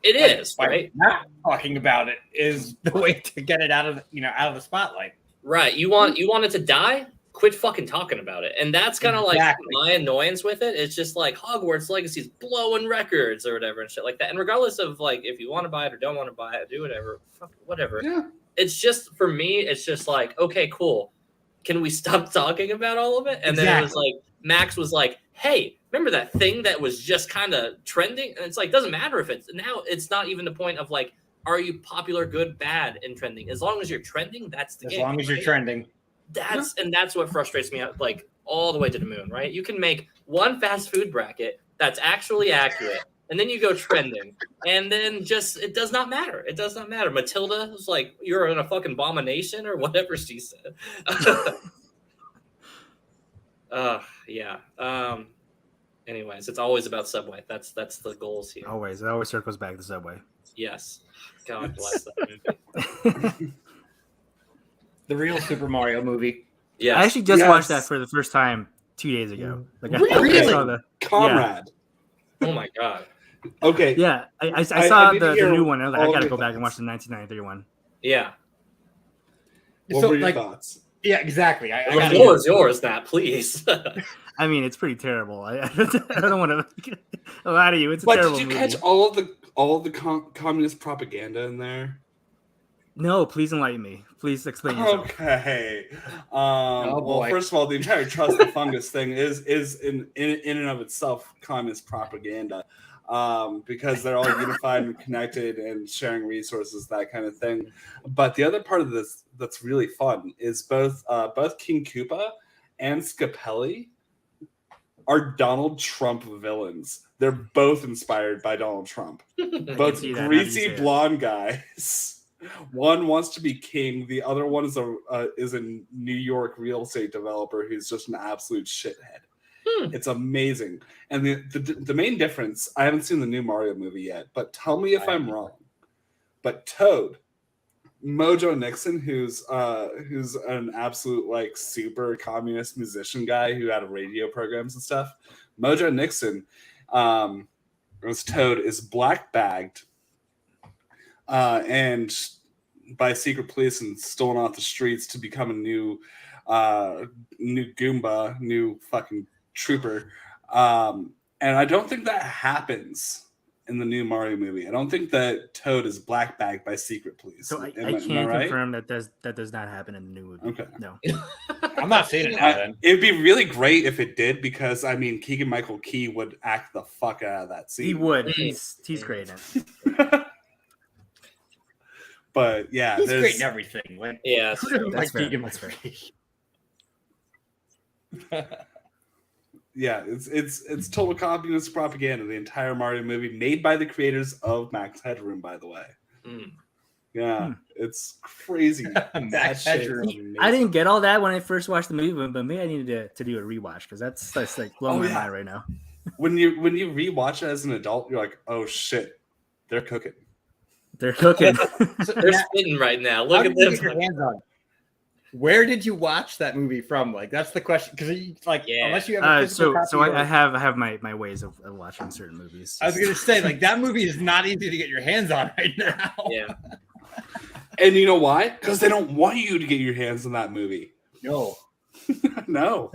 It is, by right? Not talking about it is the way to get it out of the spotlight. Right. You want it to die? Quit fucking talking about it. And that's kind of Exactly. like my annoyance with it. It's just like Hogwarts Legacy's blowing records or whatever and shit like that. And regardless of like if you want to buy it or don't want to buy it, do whatever. Fuck whatever. Yeah. It's just for me, it's just like, okay, cool. Can we stop talking about all of it? And then it was like Max was like, hey, remember that thing that was just kind of trending? And it's like, doesn't matter if it's now, it's not even the point of like are you popular, good, bad, and trending? As long as you're trending, that's the As game. long as you're right? trending. That's what frustrates me out, like all the way to the moon, right? You can make one fast food bracket that's actually accurate, and then you go trending, and then just it does not matter. It does not matter. Matilda was like, "You're in a fucking abomination," or whatever she said. Yeah. Anyways, it's always about Subway. That's the goals here. Always, it always circles back to Subway. Yes. God bless that movie. The real Super Mario movie. Yes. I actually just Yes. watched that for the first time 2 days ago. Like Really? I saw the Comrade. Oh my god. Okay. yeah. I saw need to the hear new one. I was like, I all gotta your go back and watch thoughts. the 1993 one. Yeah. What So, were your like, thoughts? yeah, exactly. I The gotta floor is yours, Nat, please. I mean, it's pretty terrible. I don't want to lie to you. It's a But terrible did you movie. catch all of the communist propaganda in there? No, please enlighten me. Please explain yourself. Okay. Oh, Well, boy. first of all, the entire trust the fungus thing is in and of itself communist propaganda, because they're all unified and connected and sharing resources, that kind of thing. But the other part of this that's really fun is both King Koopa and Scapelli are Donald Trump villains. They're both inspired by Donald Trump. Both see that, now that you greasy say it. blonde guys. One wants to be king. The other one is a New York real estate developer who's just an absolute shithead. It's amazing. And the main difference, I haven't seen the new Mario movie yet, but tell me if I'm wrong. But Toad, Mojo Nixon, who's an absolute like super communist musician guy who had radio programs and stuff. Mojo Nixon, as Toad, is black bagged, and by secret police and stolen off the streets to become a new Goomba, new fucking trooper. And I don't think that happens in the new Mario movie. I don't think that Toad is black bagged by secret police. So I Am can right? confirm that does not happen in the new movie. Okay. No. I'm not seeing it now, then. It'd be really great if it did, because I mean, Keegan-Michael Key would act the fuck out of that scene. He would. He's great in it. But yeah, He's there's great in everything. Like, Yeah, that's who doesn't That's like fair. Keegan That's Michael fair. Key? yeah, it's total communist propaganda. The entire Mario movie, made by the creators of Max Headroom, by the way. Mm. Yeah, it's crazy. Max That shit is Headroom. amazing. I didn't get all that when I first watched the movie, but maybe I needed to do a rewatch because that's like blowing Oh, my yeah. mind right now. When you rewatch it as an adult, you're like, oh shit, they're cooking. They're cooking. So, They're Nat, spitting right now. how Look did at you them. get your hands on it? Where did you watch that movie from? Like, that's the question. Because like, Yeah. unless you have a physical So copy, I have my ways of watching certain movies. I was gonna say, like, that movie is not easy to get your hands on right now. Yeah. And you know why? Because they don't want you to get your hands on that movie. No. No.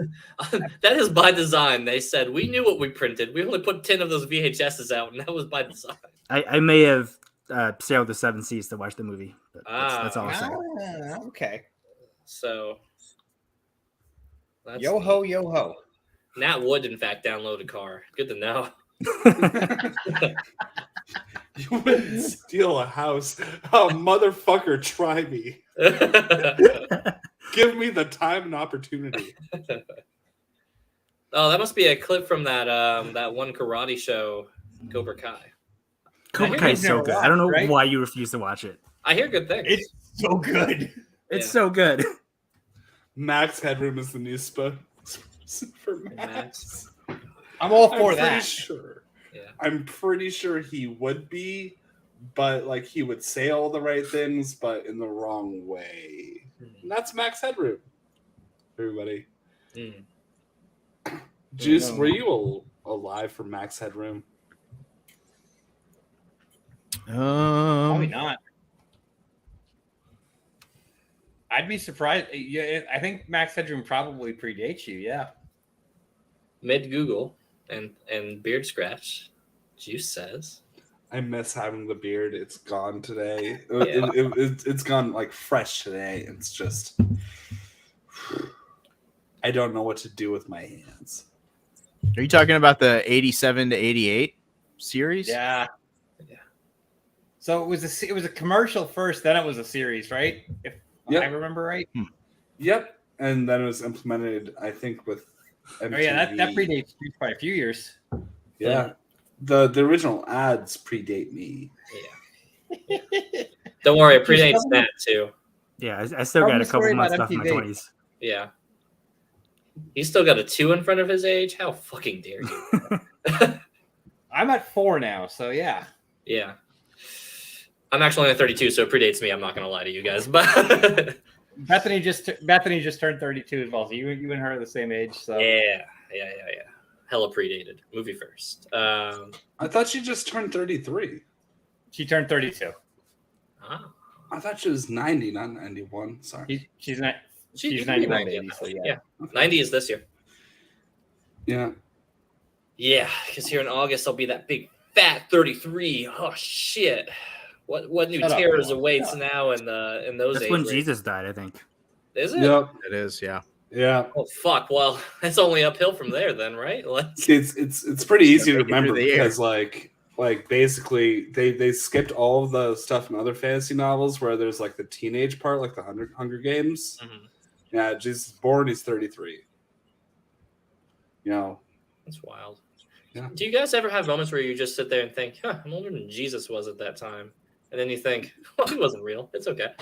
That is by design. They said we knew what we printed. We only put 10 of those VHSs out, and that was by design. I may have sailed the 7 seas to watch the movie, but that's all I'm saying. Okay. So that's Yo ho, yo ho. Nat would in fact download a car. Good to know. You wouldn't steal a house. Oh, motherfucker, try me. Give me the time and opportunity. Oh, that must be a clip from that one karate show, Cobra Kai. Cobra I Kai hear is you've so never good. I watched don't know it, right? why you refuse to watch it. I hear good things. It's so good. It's Yeah. so good. Max Headroom is the new for Max. Max. I'm all for I'm that. pretty sure. Yeah. I'm pretty sure he would be, but like he would say all the right things, but in the wrong way. And that's Max Headroom. Everybody. Mm. Juice, No. were you alive for Max Headroom? Probably not. I'd be surprised. Yeah, I think Max Headroom probably predates you. Yeah. Mid Google and beard scratch. Juice says. I miss having the beard. It's gone today. Yeah. It's gone like fresh today. It's just I don't know what to do with my hands. Are you talking about the 87 to 88 series? Yeah. So it was a commercial first, then it was a series, right? If Yep. I remember right. Yep. And then it was implemented, I think, with MTV. Oh yeah, that predates me by a few years. Yeah. The original ads predate me. Yeah. Don't worry, it predates that too. Yeah, I still got a couple months left in my 20s. Yeah. He's still got a 2 in front of his age? How fucking dare you? I'm at 4 now, so yeah. Yeah. I'm actually only 32, so it predates me. I'm not gonna lie to you guys, but Bethany just turned 32 as well. So you and her are the same age. So yeah. Hella predated. Movie first. I thought she just turned 33. she turned 32. Ah. I thought she was 90, not 91. Sorry. She's not. She She's can be 91 90, baby. So yeah. Yeah. 90 is this year. Yeah. Yeah, because here in August I'll be that big fat 33. Oh shit. What new Shut up, terrors Noah. awaits Shut now in those That's age when ranges? Jesus died, I think. Is it? Yep. It is, yeah. Yeah. Oh fuck. Well, it's only uphill from there then, right? It's pretty easy to Make it through remember the year. because like basically they skipped all of the stuff in other fantasy novels where there's like the teenage part, like the Hunger Games. Mhm. Yeah, Jesus is born, he's 33. You know. That's wild. Yeah. Do you guys ever have moments where you just sit there and think, I'm older than Jesus was at that time? And then you think, well, he wasn't real. It's okay.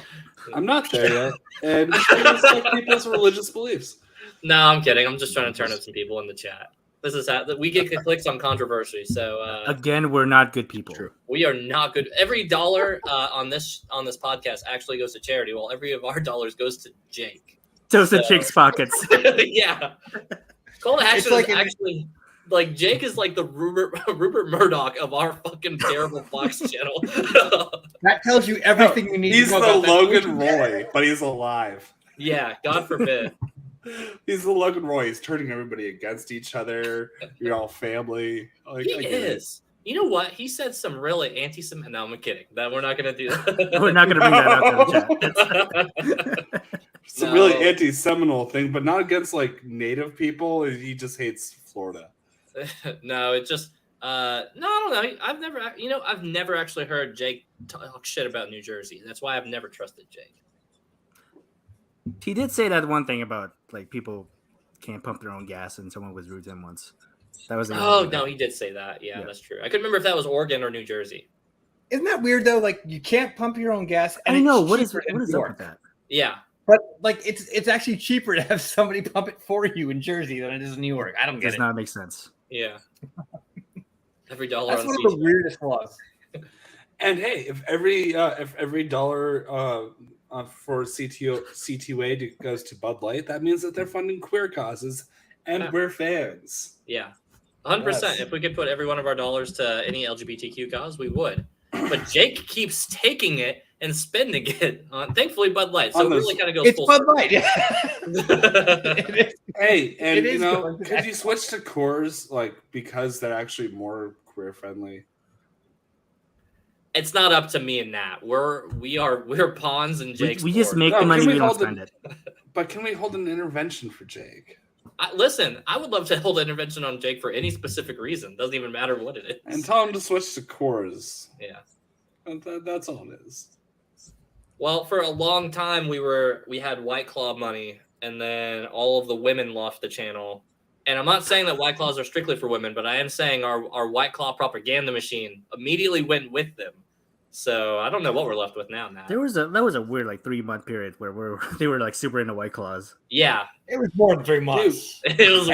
I'm not there yet. And I respect people's religious beliefs. No, I'm kidding. I'm just trying to turn up some people in the chat. This is how we get clicks on controversy. So Again, we're not good people. True. we are not good. Every dollar on this podcast actually goes to charity, while every of our dollars goes to Jake. Toast the chick's pockets. Yeah. Call to action like is actually like Jake is like the Rupert Murdoch of our fucking terrible Fox channel. That tells you everything you need He's to the know about Logan Roy, but he's alive. Yeah, God forbid. He's the Logan Roy. He's turning everybody against each other. You're all family. Like, He I get it. is. You know what? He said some really anti-Semitic. No, I'm kidding. That we're not going to do that. We're not going to bring that out to the chat. It's a No. really anti-Seminole thing, but not against like native people. He just hates Florida. No, it just no, I don't know. I've never actually heard Jake talk shit about New Jersey. That's why I've never trusted Jake. He did say that one thing about like people can't pump their own gas, and someone was rude to him once. That was the Oh only no, thing. he did say that. Yeah, Yeah. that's true. I couldn't remember if that was Oregon or New Jersey. Isn't that weird though? Like you can't pump your own gas. And I know it's what is cheaper in up New with York. that. Yeah, But like it's actually cheaper to have somebody pump it for you in Jersey than it is in New York. I don't get Does it. not make sense. yeah. Every dollar That's on one of the C2A. weirdest laws. And hey, if every dollar for C2A goes to Bud Light, that means that they're funding queer causes, and Yeah. we're fans. Yeah, 100%. Yes. If we could put every one of our dollars to any LGBTQ cause, we would. But Jake keeps taking it and spending it on, thankfully, Bud Light. So On it those- really kind of goes It's full Bud circle. Light. It is. Hey, and It you is know, going to could that. you switch to Coors like because they're actually more queer friendly? It's not up to me and Nat. We're pawns in Jake's We just board. make No, the money, can we we don't hold spend it? it. But can we hold an intervention for Jake Listen, I would love to hold an intervention on Jake for any specific reason. Doesn't even matter what it is. and tell him to switch to Coors? Yeah. And that's all it is. Well, for a long time we had White Claw money, and then all of the women left the channel. And I'm not saying that White Claws are strictly for women, but I am saying our White Claw propaganda machine immediately went with them. So I don't know what we're left with now, Nat. That was a weird like 3-month period where they were like super into White Claws. Yeah, It was more than 3 months. it was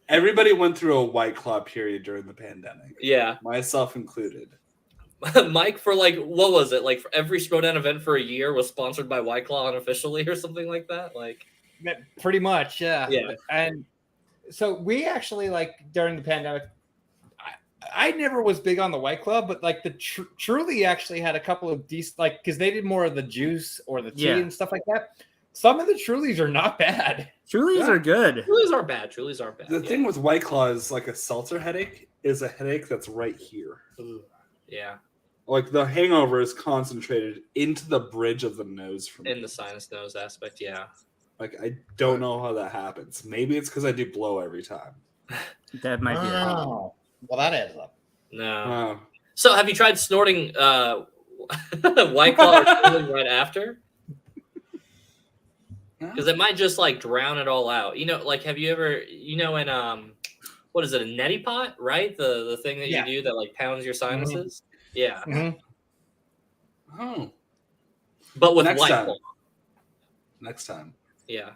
Everybody went through a White Claw period during the pandemic, yeah. myself included. Mike, for like, what was it? Like for every Schmodown event for a year was sponsored by White Claw unofficially or something like that. Like, Pretty much, yeah. Yeah. And so we actually like during the pandemic, I never was big on the White Club, but like the Truly actually had a couple of decent, like because they did more of the juice or the tea Yeah. and stuff like that. Some of the Trulies are not bad. Trulies Yeah. are good. Trulies aren't bad. Trulies aren't bad. The yeah. thing with White Claw is like a seltzer headache is a headache that's right here. Ooh, yeah, Like the hangover is concentrated into the bridge of the nose for me. in the sinus nose aspect, yeah. Like I don't know how that happens. Maybe it's because I do blow every time. That might be it. Oh, well, that adds up. No, So have you tried snorting White Claw or Dylan right after? Because it might just like drown it all out. You know, like have you ever, in what is it, a neti pot, right? The thing that you do that like pounds your sinuses. Yeah. Oh, But with Next White time. Claw. next time. Yeah.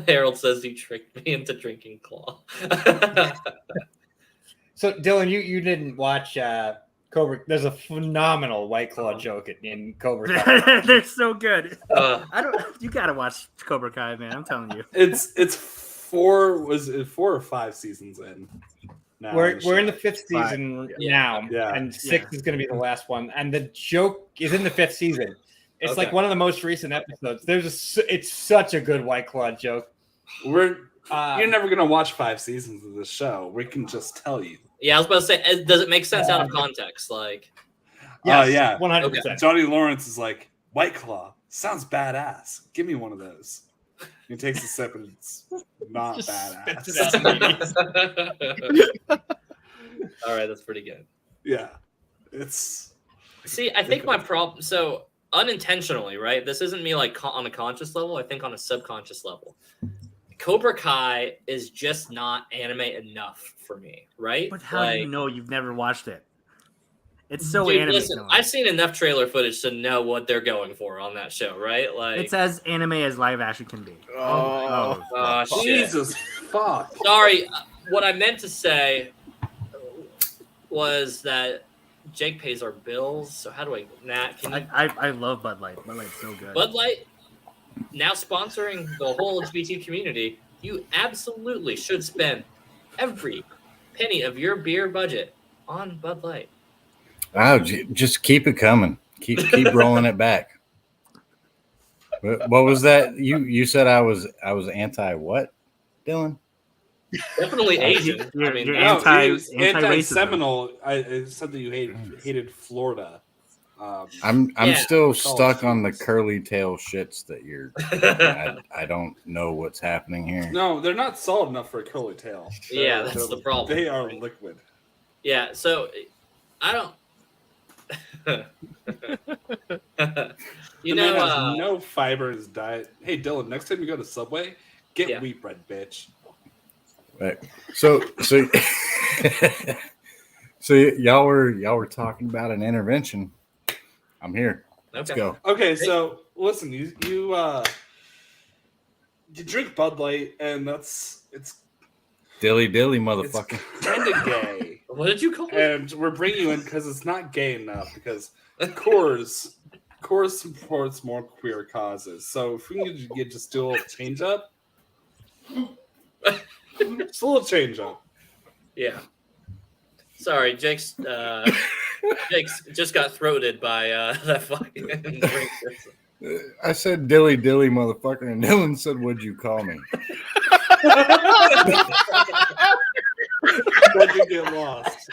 Harold says you tricked me into drinking Claw. So Dylan, you didn't watch Cobra. There's a phenomenal White Claw joke in Cobra Kai. They're so good. Uh, I don't. You gotta watch Cobra Kai, man. I'm telling you. It's 4 or 5 seasons in. Now We're in the show. 5th season now, Yeah. and 6 is going to be the last one. And the joke is in the 5th season. It's like Okay. one of the most recent episodes. It's such a good White Claw joke. You're never gonna watch 5 seasons of this show. We can just tell you. yeah, I was about to say, does it make sense out of context? Like, Yes, yeah. 100%. Johnny Lawrence is like, White Claw sounds badass. Give me one of those. He takes a sip and it's not Just badass. spits it out. all right, that's pretty good. Yeah, it's See, I think my problem, so unintentionally, right? This isn't me like on a conscious level. I think on a subconscious level, Cobra Kai is just not anime enough for me, right? But how do you know you've never watched it? It's so Dude, anime. listen, I've seen enough trailer footage to know what they're going for on that show, right? Like, It's as anime as live action can be. Oh, shit. Jesus fuck. Sorry, what I meant to say was that Jake pays our bills. So how do I, Nat? Can you, I love Bud Light. Bud Light's so good. Bud Light now sponsoring the whole LGBT community. You absolutely should spend every penny of your beer budget on Bud Light. Oh, just keep it coming. Keep rolling it back. What was that? You said I was anti what, Dylan? Definitely Asian. You're- I mean, you're No, anti- he was anti-racism. anti-Seminole. I said that you hated Florida. I'm Yeah. still stuck on the curly tail shits that you're. I don't know what's happening here. No, they're not solid enough for a curly tail. Yeah, that's the problem. They are liquid. Yeah, so I don't. The man has no fiber in his diet. Hey, Dylan, next time you go to Subway, get wheat bread, bitch. Right. So so y'all were talking about an intervention. I'm here. Let's Okay. go. Okay, so listen, you drink Bud Light, and it's Dilly motherfucker. kind of gay. What did you call it? And we're bringing you in because it's not gay enough. Because Coors supports more queer causes. So if we can get just do a little change up, just a little change up. Yeah. Sorry, Jake's just got throated by that fucking drink. I said dilly motherfucker, and Dylan said, "What'd you call me?" Why'd you get lost?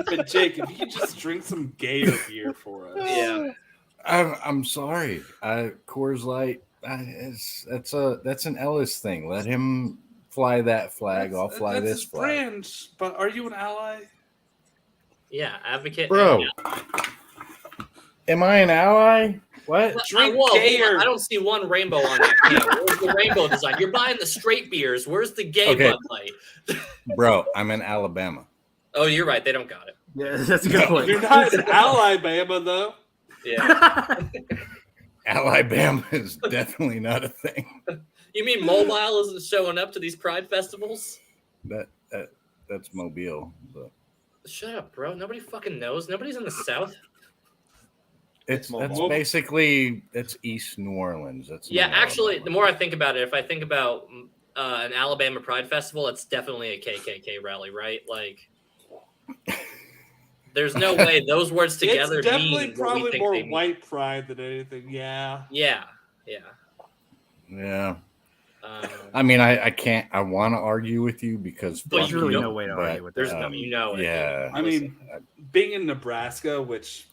But Jake, if you could just drink some gayer beer for us. Yeah. I'm sorry. Coors Light. That's an Ellis thing. Let him fly that flag. I'll fly that's this his flag. brand. But are you an ally? Yeah, advocate. Bro, Yeah. am I an ally? What? Drink Whoa, gayer. I don't see one rainbow on that can. Where's the rainbow design? You're buying the straight beers. Where's the gay Okay. Bud Light? Bro, I'm in Alabama. Oh, you're right. They don't got it. Yeah, that's a good point. You're not an ally, Bama, though. Yeah. Alabama is definitely not a thing. You mean Mobile isn't showing up to these Pride festivals? That's Mobile. But Shut up, bro. Nobody fucking knows. Nobody's in the South. that's Mobile. basically East New Orleans. That's Yeah, not actually, Alabama. the more I think about it, if I think about an Alabama Pride Festival, it's definitely a KKK rally, right? Like, there's no way those words together It's definitely mean what we probably think more they mean. white pride than anything. Yeah. Yeah. Yeah. Um, I mean, I can't. I want to argue with you because But fuck you really you, no way to but, argue with there's that. no, you know it. Yeah. I mean, being in Nebraska, which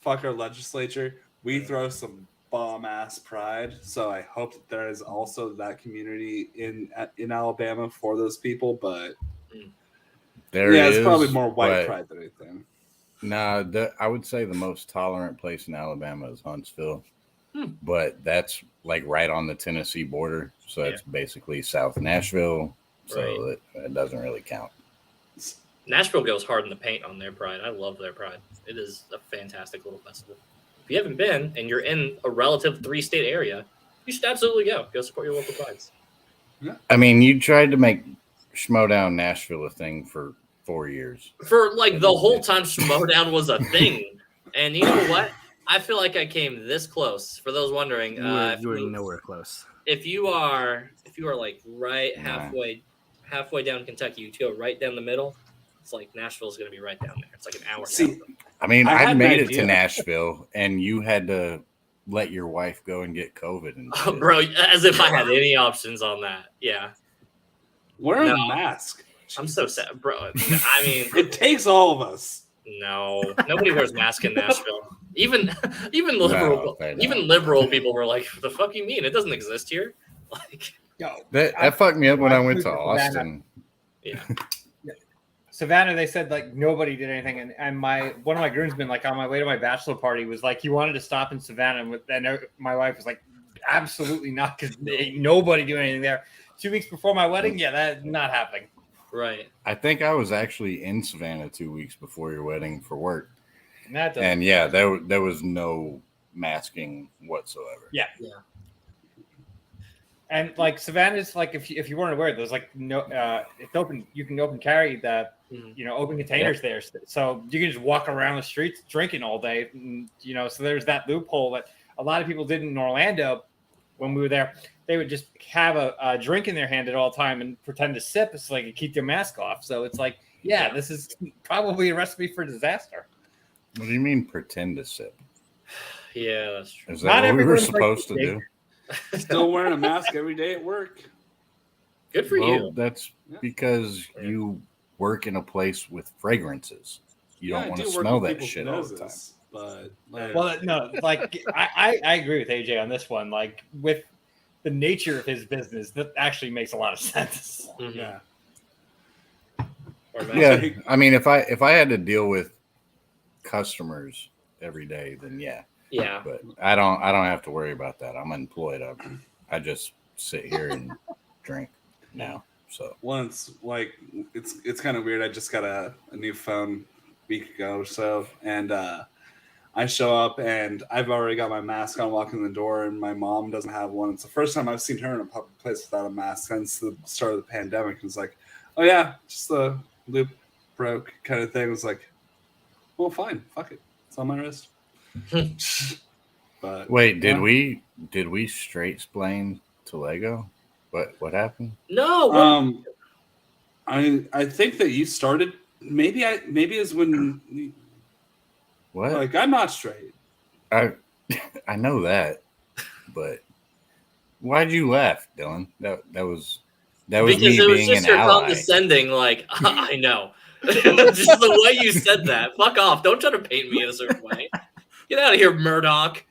fuck our legislature, we throw some bomb ass pride. So I hope that there is also that community in Alabama for those people. But There yeah, is, it's probably more white but pride than anything. nah, I would say the most tolerant place in Alabama is Huntsville, but that's like right on the Tennessee border, so it's basically South Nashville, so it doesn't really count. Nashville goes hard in the paint on their pride. I love their pride. It is a fantastic little festival. If you haven't been and you're in a relative 3-state area, you should absolutely go. Go support your local prides. I mean, you tried to make Schmodown Nashville a thing for 4 years. For like the whole time Schmodown was a thing. And you know what? I feel like I came this close. For those wondering, You were nowhere close. If you are like right halfway down Kentucky, you go right down the middle. It's like Nashville's going to be right down there. It's like an hour. See, I mean, I had an made it idea. to Nashville, and you had to let your wife go and get COVID. And Oh, bro, as if I had any options on that. Yeah, Wear a mask. I'm so sad, bro. I mean, It takes all of us. no, nobody wears masks in Nashville. Even liberal, they don't. even liberal people were like, "The fuck you mean? It doesn't exist here." Like, that fucked me up when I went to Savannah. Austin. yeah, Savannah, they said like nobody did anything, and one of my groomsmen, like on my way to my bachelor party, was like he wanted to stop in Savannah, and my wife was like, absolutely not, because ain't nobody doing anything there. 2 weeks before my wedding, yeah, that's not happening. right. I think I was actually in Savannah 2 weeks before your wedding for work, That doesn't- and yeah, there was no masking whatsoever. Yeah. And like Savannah's, like if you weren't aware, there's like no, it's open. You can open carry the, open containers there, so you can just walk around the streets drinking all day. And, so there's that loophole that a lot of people did in Orlando when we were there. They would just have a drink in their hand at all time and pretend to sip, so they could keep their mask off. So it's like, yeah, this is probably a recipe for disaster. What do you mean pretend to sip? Yeah, that's true. Is Not that what we were everyone's like supposed to Jake. do? Still wearing a mask every day at work. Good for Well, you. that's because you work in a place with fragrances. You don't I want to do work smell with that people's shit all the time. noses, But like, Well, no, like I agree with AJ on this one. Like with the nature of his business, that actually makes a lot of sense. Mhm. yeah. Or Yeah, mask. I mean, if I had to deal with customers every day, then yeah. Yeah. But I don't have to worry about that. I'm unemployed. I just sit here and drink now. So Once, like, it's kind of weird. I just got a new phone a week ago or so, and I show up and I've already got my mask on walking in the door, and my mom doesn't have one. It's the first time I've seen her in a public place without a mask since the start of the pandemic. It's like, oh yeah, just the loop broke kind of thing. It was like, well, fine, fuck it, it's on my wrist. But wait, did yeah. we straight explain to Lego what happened? No. What? I think that you started. Maybe is when What? like I'm not straight. I know that, but why'd you laugh, Dylan? That was Because me it was being just an your ally. condescending, like, I know. Just the way you said that. Fuck off. Don't try to paint me in a certain way. Get out of here, Murdoch.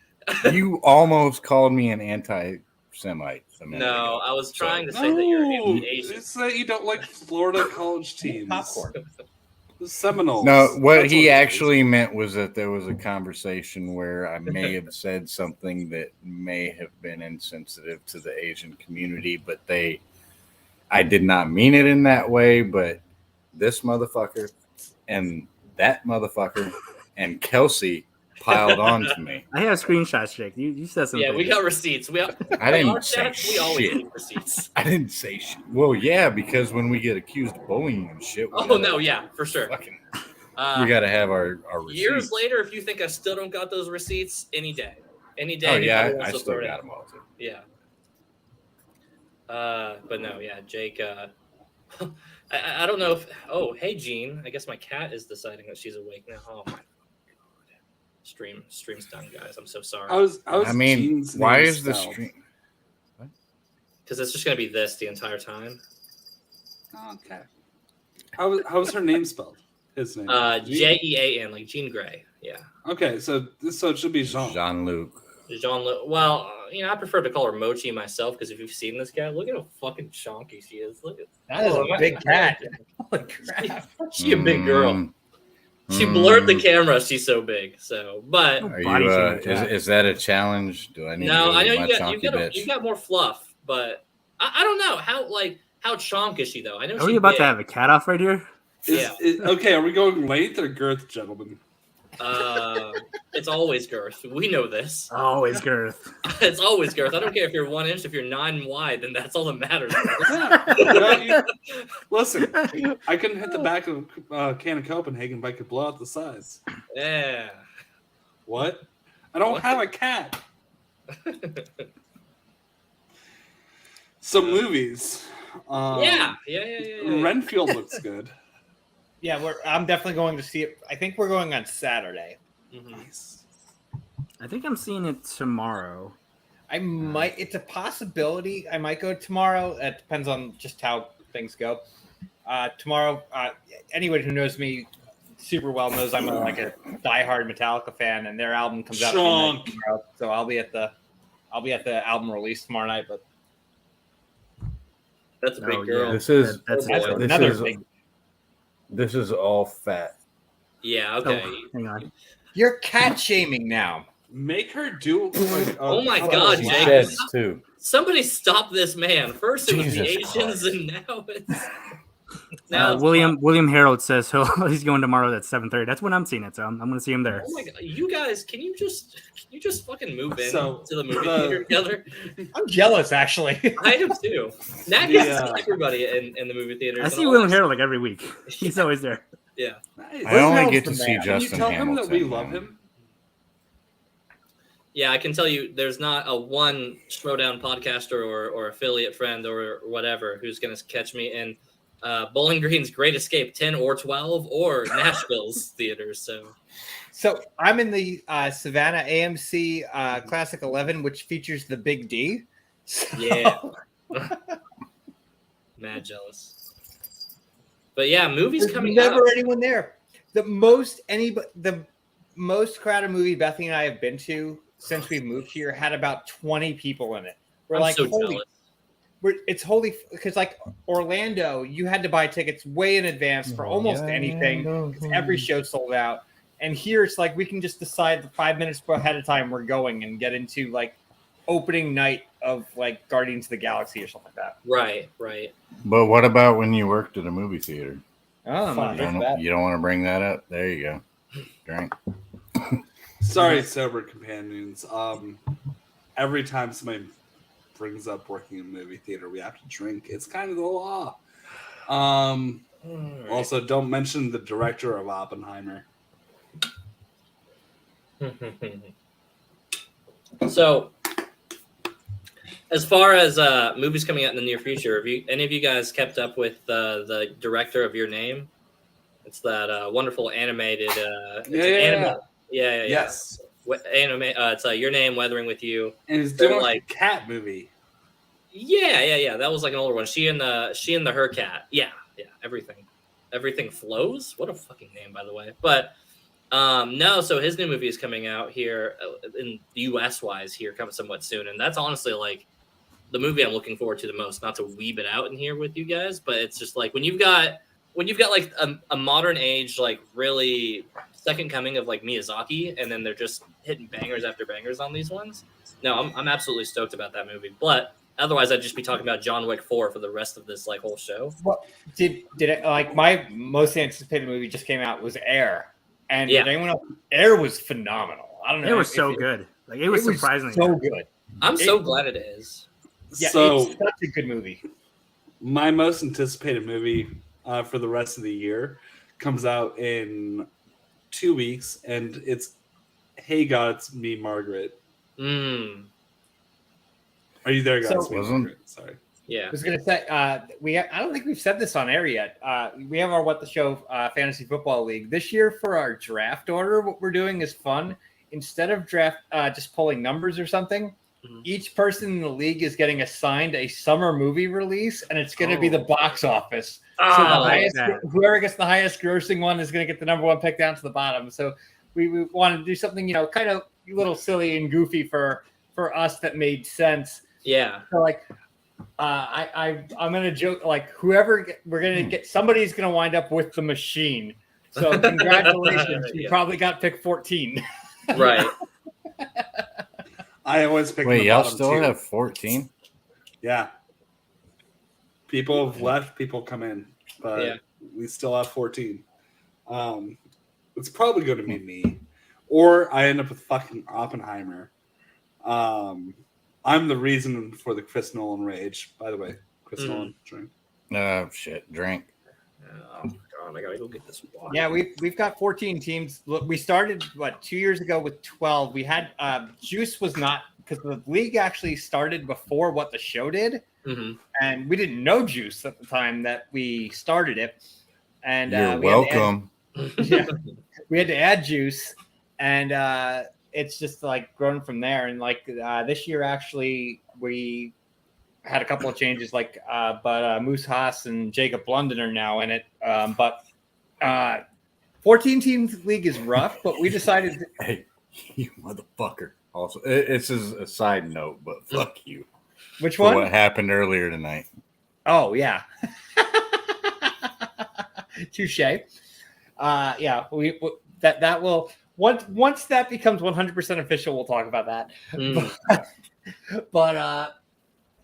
You almost called me an anti-Semite a minute No, ago. I was trying to No, say that you're anti-Asian. it's that you don't like Florida college teams. Popcorn. The Seminoles. No, what That's he it is. actually meant was that there was a conversation where I may have said something that may have been insensitive to the Asian community, but I did not mean it in that way, but this motherfucker and that motherfucker and Kelsey piled on to me. I have screenshots, Jake. You said something. Yeah, we got receipts. I our didn't say chats, we always shit. need receipts. I didn't say shit. Well, yeah, because when we get accused of bullying and shit, we Oh, gotta no, yeah, for sure. fucking- Uh, we got to have our receipts. years later, if you think I still don't got those receipts, any day. Any day. Oh, yeah, anybody I wants to still throw it got out. them all, too. Yeah. But no, yeah, Jake. I don't know if. Oh, hey, Jean. I guess my cat is deciding that she's awake now. Oh my god. Stream's done, guys. I'm so sorry. I mean, Gene's why name is the spelled? stream? Because it's just gonna be this the entire time. Okay. How was her name spelled? His name. Jean, like Jean Grey. Yeah. Okay, so it should be Jean. Jean-Luc. Jean. Well, I prefer to call her Mochi myself because if you've seen this cat, look at how fucking chonky she is. Look at That is a big cat. Holy crap. She a big girl. Mm, She blurred the camera. She's so big. So, but Are Body you? shaming cat. Is that a challenge? Do I need no, to go I know with my you chonky got bitch? you got more fluff, but I don't know how chonk is she though? I know Are she's we about big. to have a cat off right here? Okay, are we going length or girth, gentlemen? It's always girth. We know this. Always girth. It's always girth. I don't care if you're 1 inch, if you're 9 wide, then that's all that matters. Listen, I couldn't hit the back of a can of Copenhagen, but I could blow out the sides. Yeah. What? I don't What? have a cat. Some movies. Yeah. Renfield looks good. Yeah, I'm definitely going to see it. I think we're going on Saturday. Mhm. Nice. I think I'm seeing it tomorrow. I might. It's a possibility. I might go tomorrow. It depends on just how things go. Tomorrow, anyone who knows me super well knows I'm a diehard Metallica fan, and their album comes out Chonk. tomorrow. So I'll be at the album release tomorrow night. But That's a big Oh, girl. yeah. This is That's That's it. another is big. this is all fat. Yeah, okay. Oh, hang on. You're cat shaming now. Make her do. Oh my Oh, God, wow. Jake. Sheds too. Somebody stop this man. First it was the Jesus Asians, Christ. and now it's it's William Harold says he's going tomorrow at 7:30. That's when I'm seeing it, so I'm going to see him there. Oh my God, you guys, can you just fucking move in So, to the movie the- theater together? I'm jealous, actually. I am too. Nat gets Yeah. to see everybody in the movie theaters. I and see all William that. Harold like every week. He's always there. Yeah. Nice. I only Harold's get to the see man. Can you Justin tell him Hamilton. that we love him? Yeah, I can tell you there's not a one Schmodown podcaster or affiliate friend or whatever who's going to catch me in Bowling Green's Great Escape 10 or 12 or Nashville's theaters. So I'm in the Savannah AMC Classic 11, which features the Big D. So- Yeah. Mad jealous. But yeah, movies There's coming never out. anyone there. The most crowded movie Bethany and I have been to since we moved here had about 20 people in it. We're I'm like, so holy, jealous. it's holy, because like Orlando, you had to buy tickets way in advance for almost anything. 'Cause every show sold out. And here it's like we can just decide the 5 minutes ahead of time we're going and get into like opening night of like Guardians of the Galaxy or something like that. Right. But what about when you worked at a movie theater? Oh, You don't want to bring that up. There you go. Drink. Sorry, sober companions. Every time somebody brings up working in a movie theater, we have to drink. It's kind of the law. Also, don't mention the director of Oppenheimer. So, as far as movies coming out in the near future, have any of you guys kept up with the director of Your Name? It's that wonderful animated. Yeah. Yes. Anime. It's Your Name, Weathering with You. And he's They're doing like- like a cat movie. Yeah. That was like an older one. She and the her cat. Yeah. Everything flows. What a fucking name, by the way. But no. So his new movie is coming out here in the U.S. wise here, coming somewhat soon, and that's honestly like the movie I'm looking forward to the most. Not to weeb it out in here with you guys, but it's just like when you've got like a modern age, like really second coming of like Miyazaki, and then they're just hitting bangers after bangers on these ones. No, I'm absolutely stoked about that movie. But otherwise, I'd just be talking about John Wick 4 for the rest of this like whole show. Well, did it, like my most anticipated movie just came out was Air, and Yeah. did anyone else? Air was phenomenal. I don't know. It was if so good. Like it was surprisingly so good. good. I'm so glad it is. Yeah, So it's such a good movie. my most anticipated movie for the rest of the year comes out in 2 weeks, and it's Hey God, It's Me, Margaret. Mm, Are you there, guys? So- It's me, Wasn't- Margaret. Sorry. yeah. I was gonna say I don't think we've said this on air yet. We have our What the Show Fantasy Football League this year for our draft order. What we're doing is fun. Instead of draft just pulling numbers or something, Mhm. each person in the league is getting assigned a summer movie release, and it's going to be the box office. So the Oh, highest, that. whoever gets the highest grossing one is going to get the number one pick down to the bottom. So we wanted to do something, kind of a little silly and goofy for for us that made sense. Yeah. So like, I'm gonna joke like we're gonna get somebody's gonna wind up with the machine. So congratulations, you Yeah. probably got pick 14. Right. I always pick. Wait, the y'all bottom still two. have 14? Yeah. People have left. People come in, but Yeah. we still have 14. It's probably going to be me, or I end up with fucking Oppenheimer. I'm the reason for the Chris Nolan rage. By the way, Chris Nolan drink. Oh shit, drink. Oh god, I gotta go get this water. Yeah, we've got 14 teams. Look, we started 2 years ago with 12. We had Juice was not because the league actually started before what the show did, and we didn't know Juice at the time that we started it. And You're welcome. We had to add Juice, and it's just like grown from there. And like this year, actually, we had a couple of changes, but Moose Haas and Jacob London are now in it. But 14 teams league is rough, but we decided. Hey, you motherfucker. Also, it's a side note, but fuck you. Which For one? what happened earlier tonight. Oh, yeah. Touche. Yeah, that will once that becomes 100% official, we'll talk about that. But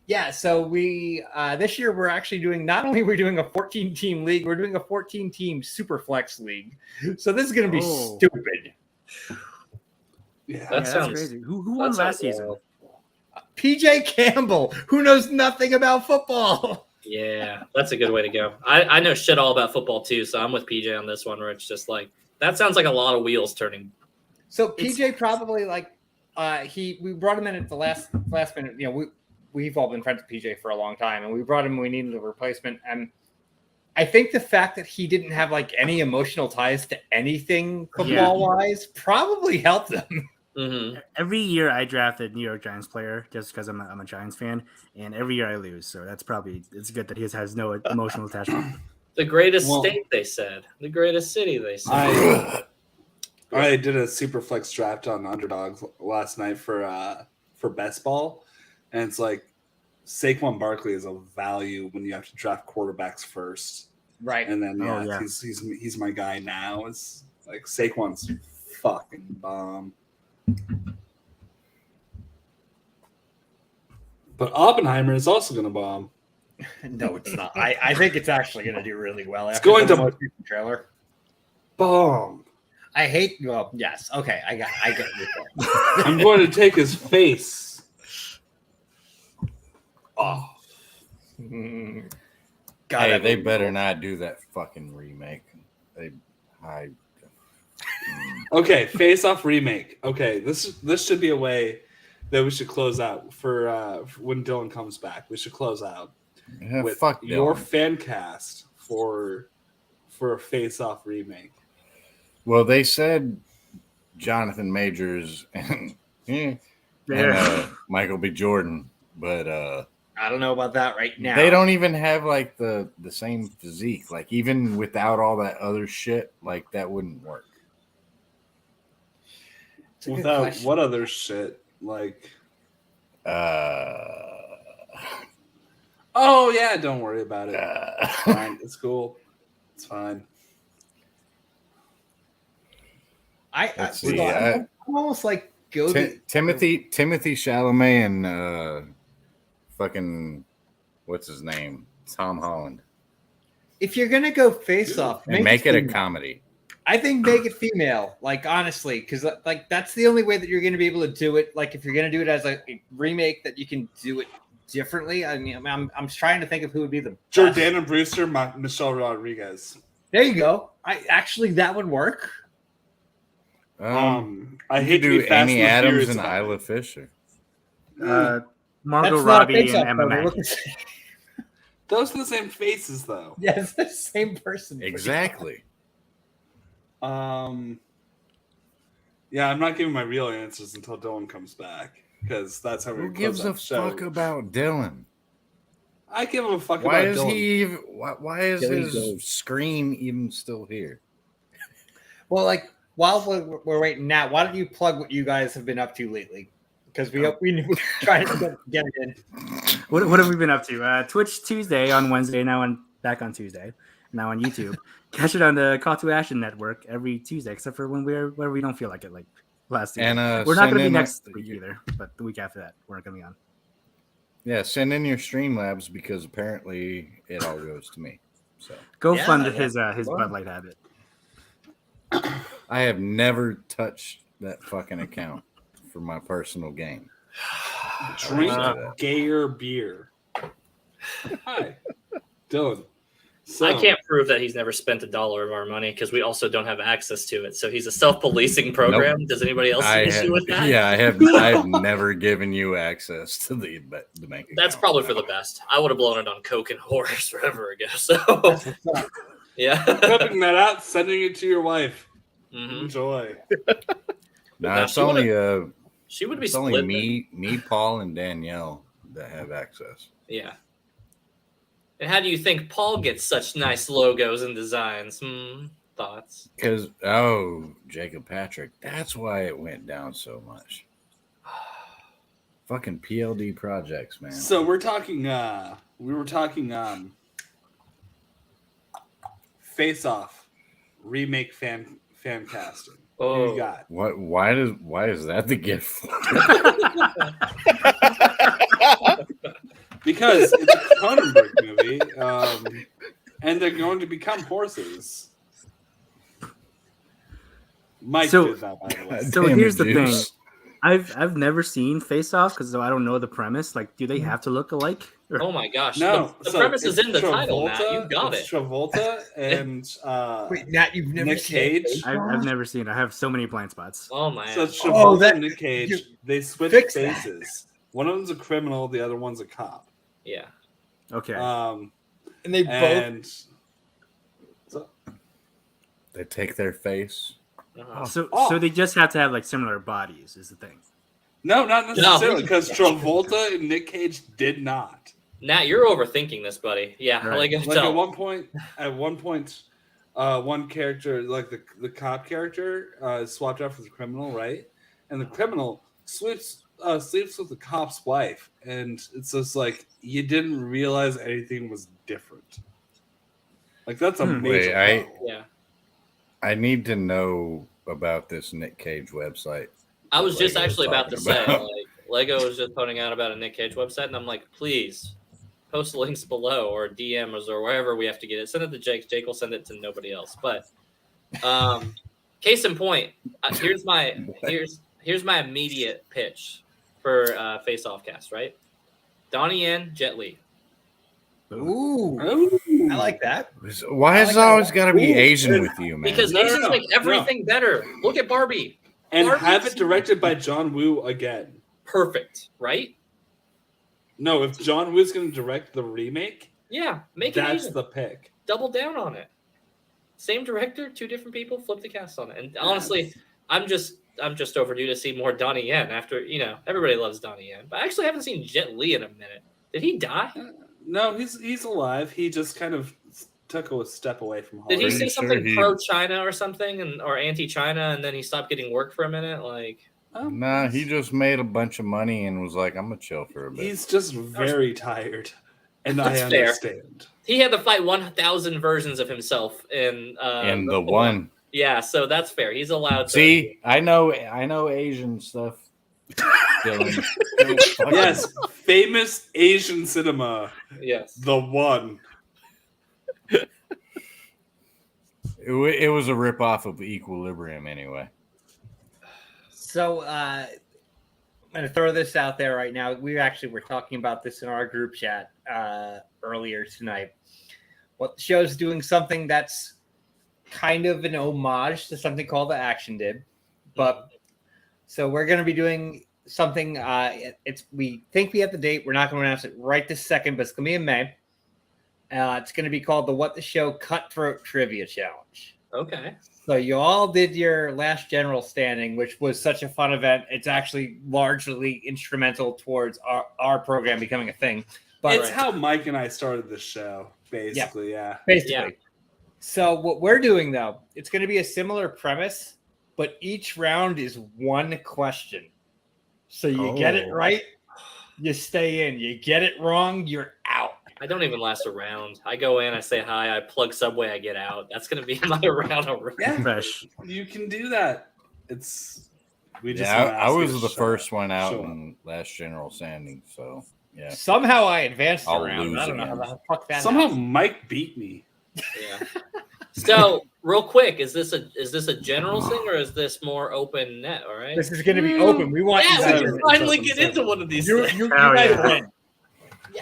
yeah, so we this year we're actually doing not only we're doing a 14 team league, we're doing a 14 team Superflex league. So this is going to be stupid. Yeah, That sounds crazy. Who won last season? PJ Campbell, who knows nothing about football. Yeah, that's a good way to go. I know shit all about football too, so I'm with PJ on this one. Where it's just like that sounds like a lot of wheels turning. So PJ probably we brought him in at the last minute. You know, we've all been friends with PJ for a long time, and we brought him. We needed a replacement, and I think the fact that he didn't have like any emotional ties to anything football wise probably helped him. Every year I draft a New York Giants player just because I'm a Giants fan, and every year I lose. So it's good that he has no emotional attachment. The greatest state, they said. The greatest city, they said. I did a super flex draft on underdogs last night for best ball, and it's like Saquon Barkley is a value when you have to draft quarterbacks first, right? And then he's my guy now. It's like Saquon's fucking bomb. But Oppenheimer is also going to bomb. No, it's not. I think it's actually going to do really well. It's going to trailer. Bomb. I hate. Well, yes. Okay, I get your point. I'm going to take his face off. God, hey, they better not do that fucking remake. Okay, face off remake. Okay, this should be a way that we should close out for when Dylan comes back. We should close out with your fan cast for a face off remake. Well, they said Jonathan Majors and Michael B. Jordan, but I don't know about that right now. They don't even have like the same physique. Like even without all that other shit, like that wouldn't work. Without what other shit? Like oh yeah, don't worry about it. It's fine. It's cool. It's fine. I'm almost like Timothy Chalamet and fucking what's his name? Tom Holland. If you're gonna go face off, make it a comedy. I think make it female, like honestly, because like that's the only way that you're going to be able to do it. Like if you're going to do it as a remake, that you can do it differently. I mean, I'm trying to think of who would be the Jordana Brewster, Michelle Rodriguez. There you go. That would work. I hate to do be Fast Amy and Adams Furious and about Isla Fisher. Margot Robbie and Emma Mackey. Those are the same faces, though. Yeah, it's the same person. Exactly. Yeah, I'm not giving my real answers until Dylan comes back because that's how we Who gives a fuck about Dylan? I give him a fuck why about is Dylan. he even, why is his screen even still here? Well, like while we're waiting now, why don't you plug what you guys have been up to lately? because we trying to get it in. What have we been up to? Twitch Tuesday on Wednesday, now back on Tuesday, now on YouTube. Catch it on the Call to Action Network every Tuesday, except for when we don't feel like it, like last week. And we're not going to be next week either, but the week after that, we're not going to be on. Yeah, send in your Streamlabs because apparently it all goes to me. So Go fund his Bud Light habit. I have never touched that fucking account for my personal gain. Drink gayer beer. Hi, Dylan. So, I can't prove that he's never spent $1 of our money because we also don't have access to it. So he's a self-policing program. Nope. Does anybody else see issue with that? Yeah, I've never given you access to the bank account. That's probably for the best. I would have blown it on Coke and Horse forever ago. So yeah, clipping that out, sending it to your wife. Mm-hmm. Enjoy. No, it's she would be. It's only me, Paul, and Danielle that have access. Yeah. And how do you think Paul gets such nice logos and designs? Thoughts? Because Jacob Patrick, that's why it went down so much. Fucking PLD projects, man. So we were talking Face Off remake fan casting. Who you got? What? Why is that the gift? Because it's a Cronenberg movie, and they're going to become horses. Mike did that, by the way. So here's the thing: I've never seen Face Off because I don't know the premise. Like, do they have to look alike? Or... Oh my gosh! No, the premise is in the title. Matt. You got it. Travolta and wait, Nat, you've never Nick Cage. I've never seen it. I have so many blind spots. Oh man! So Travolta and Nick Cage, they switch faces. One of them's a criminal, the other one's a cop. Yeah. Okay. And they both. So, they take their face. Uh-huh. So they just have to have like similar bodies, is the thing. No, not necessarily, because Travolta and Nick Cage did not. Nat, you're overthinking this, buddy. Yeah, right. tell. At one point, one character, like the cop character, is swapped out for the criminal, right? And the criminal sleeps with the cop's wife, and it's just like you didn't realize anything was different. Like that's a major problem. I need to know about this Nick Cage website. I was just actually about to say, like, Lego was just putting out about a Nick Cage website, and I'm like, please post links below or DM us or wherever we have to get it. Send it to Jake. Jake will send it to nobody else. But case in point, here's my immediate pitch for Face Off Cast. Right, Donnie Yen, Jet Li. Ooh, I like that. Why has it always got to be Asian with you, man? Because Asians make everything better. Look at Barbie. And have it directed by John Woo again. Perfect, right? No, if John Woo's going to direct the remake, make it that's Asian. The pick. Double down on it. Same director, 2 different people, flip the cast on it. And honestly, I'm just overdue to see more Donnie Yen after, everybody loves Donnie Yen. But I actually haven't seen Jet Li in a minute. Did he die? No, he's alive. He just kind of took a step away from Hollywood. Did he say something pro-China or something, or anti-China, and then he stopped getting work for a minute? Like, nah, he just made a bunch of money and was like, "I'm gonna chill for a bit." He's just very tired, and I understand. He had to fight 1,000 versions of himself in the one. Yeah, so that's fair. He's allowed. See, I know Asian stuff. Yes, famous Asian cinema. Yes, the one. It was a ripoff of Equilibrium, anyway. So I'm going to throw this out there right now. We actually were talking about this in our group chat earlier tonight. What the show's doing something that's kind of an homage to something called The Action did, but so we're going to be doing something. We think we have the date. We're not going to announce it right this second, but it's going to be in May. It's going to be called the What the Show Cutthroat Trivia Challenge. Okay. So you all did your last general standing, which was such a fun event. It's actually largely instrumental towards our program becoming a thing. But it's how Mike and I started the show, basically. Yeah. Basically. Yeah. So what we're doing, though, it's going to be a similar premise, but each round is one question. So you get it Oh. right, you stay in. You get it wrong, you're out. I don't even last a round. I go in, I say hi, I plug Subway, I get out. That's gonna be my round already. Yeah, Fresh. you can do that. We just Yeah, wanna I ask you was to the show first up. one out Show up. in last general standing. So yeah, Somehow I advanced I'll around. lose I don't know again. how the fuck that Somehow happened. Mike beat me. Yeah. So real quick, is this a general thing or is this more open net? All right. This is going to be open. We want Yeah, you we guys. can finally get into one of these You things. Hell guys yeah. win.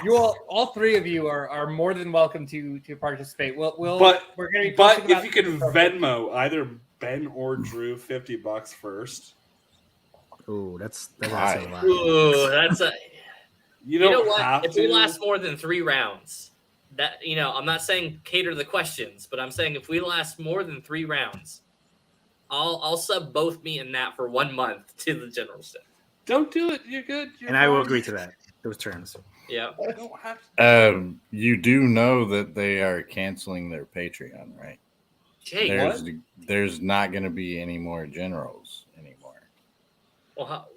You all three of you are more than welcome to participate. We're going to be But posting if about you can Venmo either Ben or Drew $50 first, Ooh, that's Why? a lot. Ooh, that's a. you You don't know what? have If to. we last more than 3 rounds, that I'm not saying cater the questions, but I'm saying if we last more than 3 rounds, I'll sub both me and Nat for 1 month to the general stuff. Don't do it. You're good. You're And I will fine. agree to that. Those terms. Yeah. You don't have to. you do know that they are canceling their Patreon, right? Jake, There's not going to be any more generals anymore.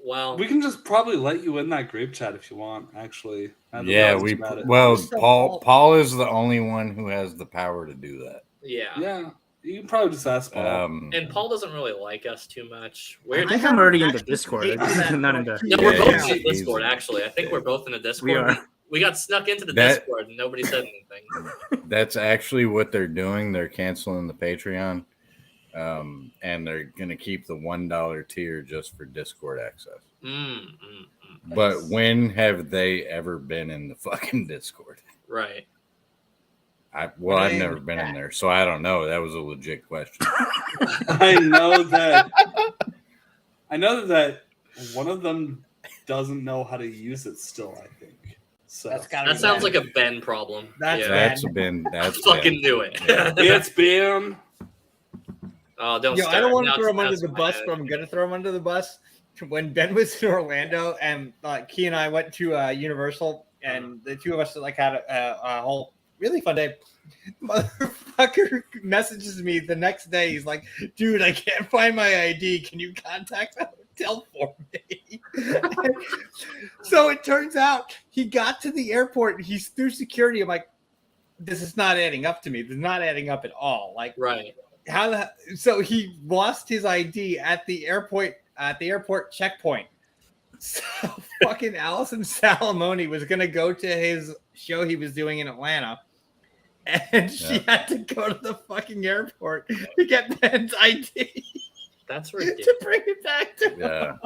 well, We can just probably let you in that group chat if you want. Actually, now that Yeah, think about it. well, So Paul is the only one who has the power to do that. Yeah, you can probably just ask Paul. And Paul doesn't really like us too much. I We're think I'm already in the Discord. hate that I'm not into. no, Yeah, we're both he's- in the Discord. he's- Actually, I think we're both in the Discord. We are. We got snuck into the That- Discord and nobody said anything. That's actually what they're doing. They're canceling the Patreon, and they're going to keep the $1 tier just for Discord access. But when have they ever been in the fucking Discord? Right. I've When never been in there, so I don't know. That was a legit question. I know that one of them doesn't know how to use it still. I think so. That's gotta That sounds like a Ben problem. That's yeah. bad. That's Fucking knew it. It's been. Oh, don't. Yo, start. I don't want Now to throw him it's- under now the it's bus, my but I'm gonna throw him under the bus. When Ben was in Orlando and Key and I went to Universal, and the two of us had a whole really fun day. Motherfucker messages me the next day. He's like, "Dude, I can't find my ID. Can you contact the hotel for me?" So it turns out he got to the airport. He's through security. I'm like, "This is not adding up to me. This is not adding up at all." Like, Right. so he lost his ID at the airport checkpoint. So fucking Allison Salamone was gonna go to his show he was doing in Atlanta, and she had to go to the fucking airport to get Ben's ID That's to ridiculous. bring it back to him. Yeah.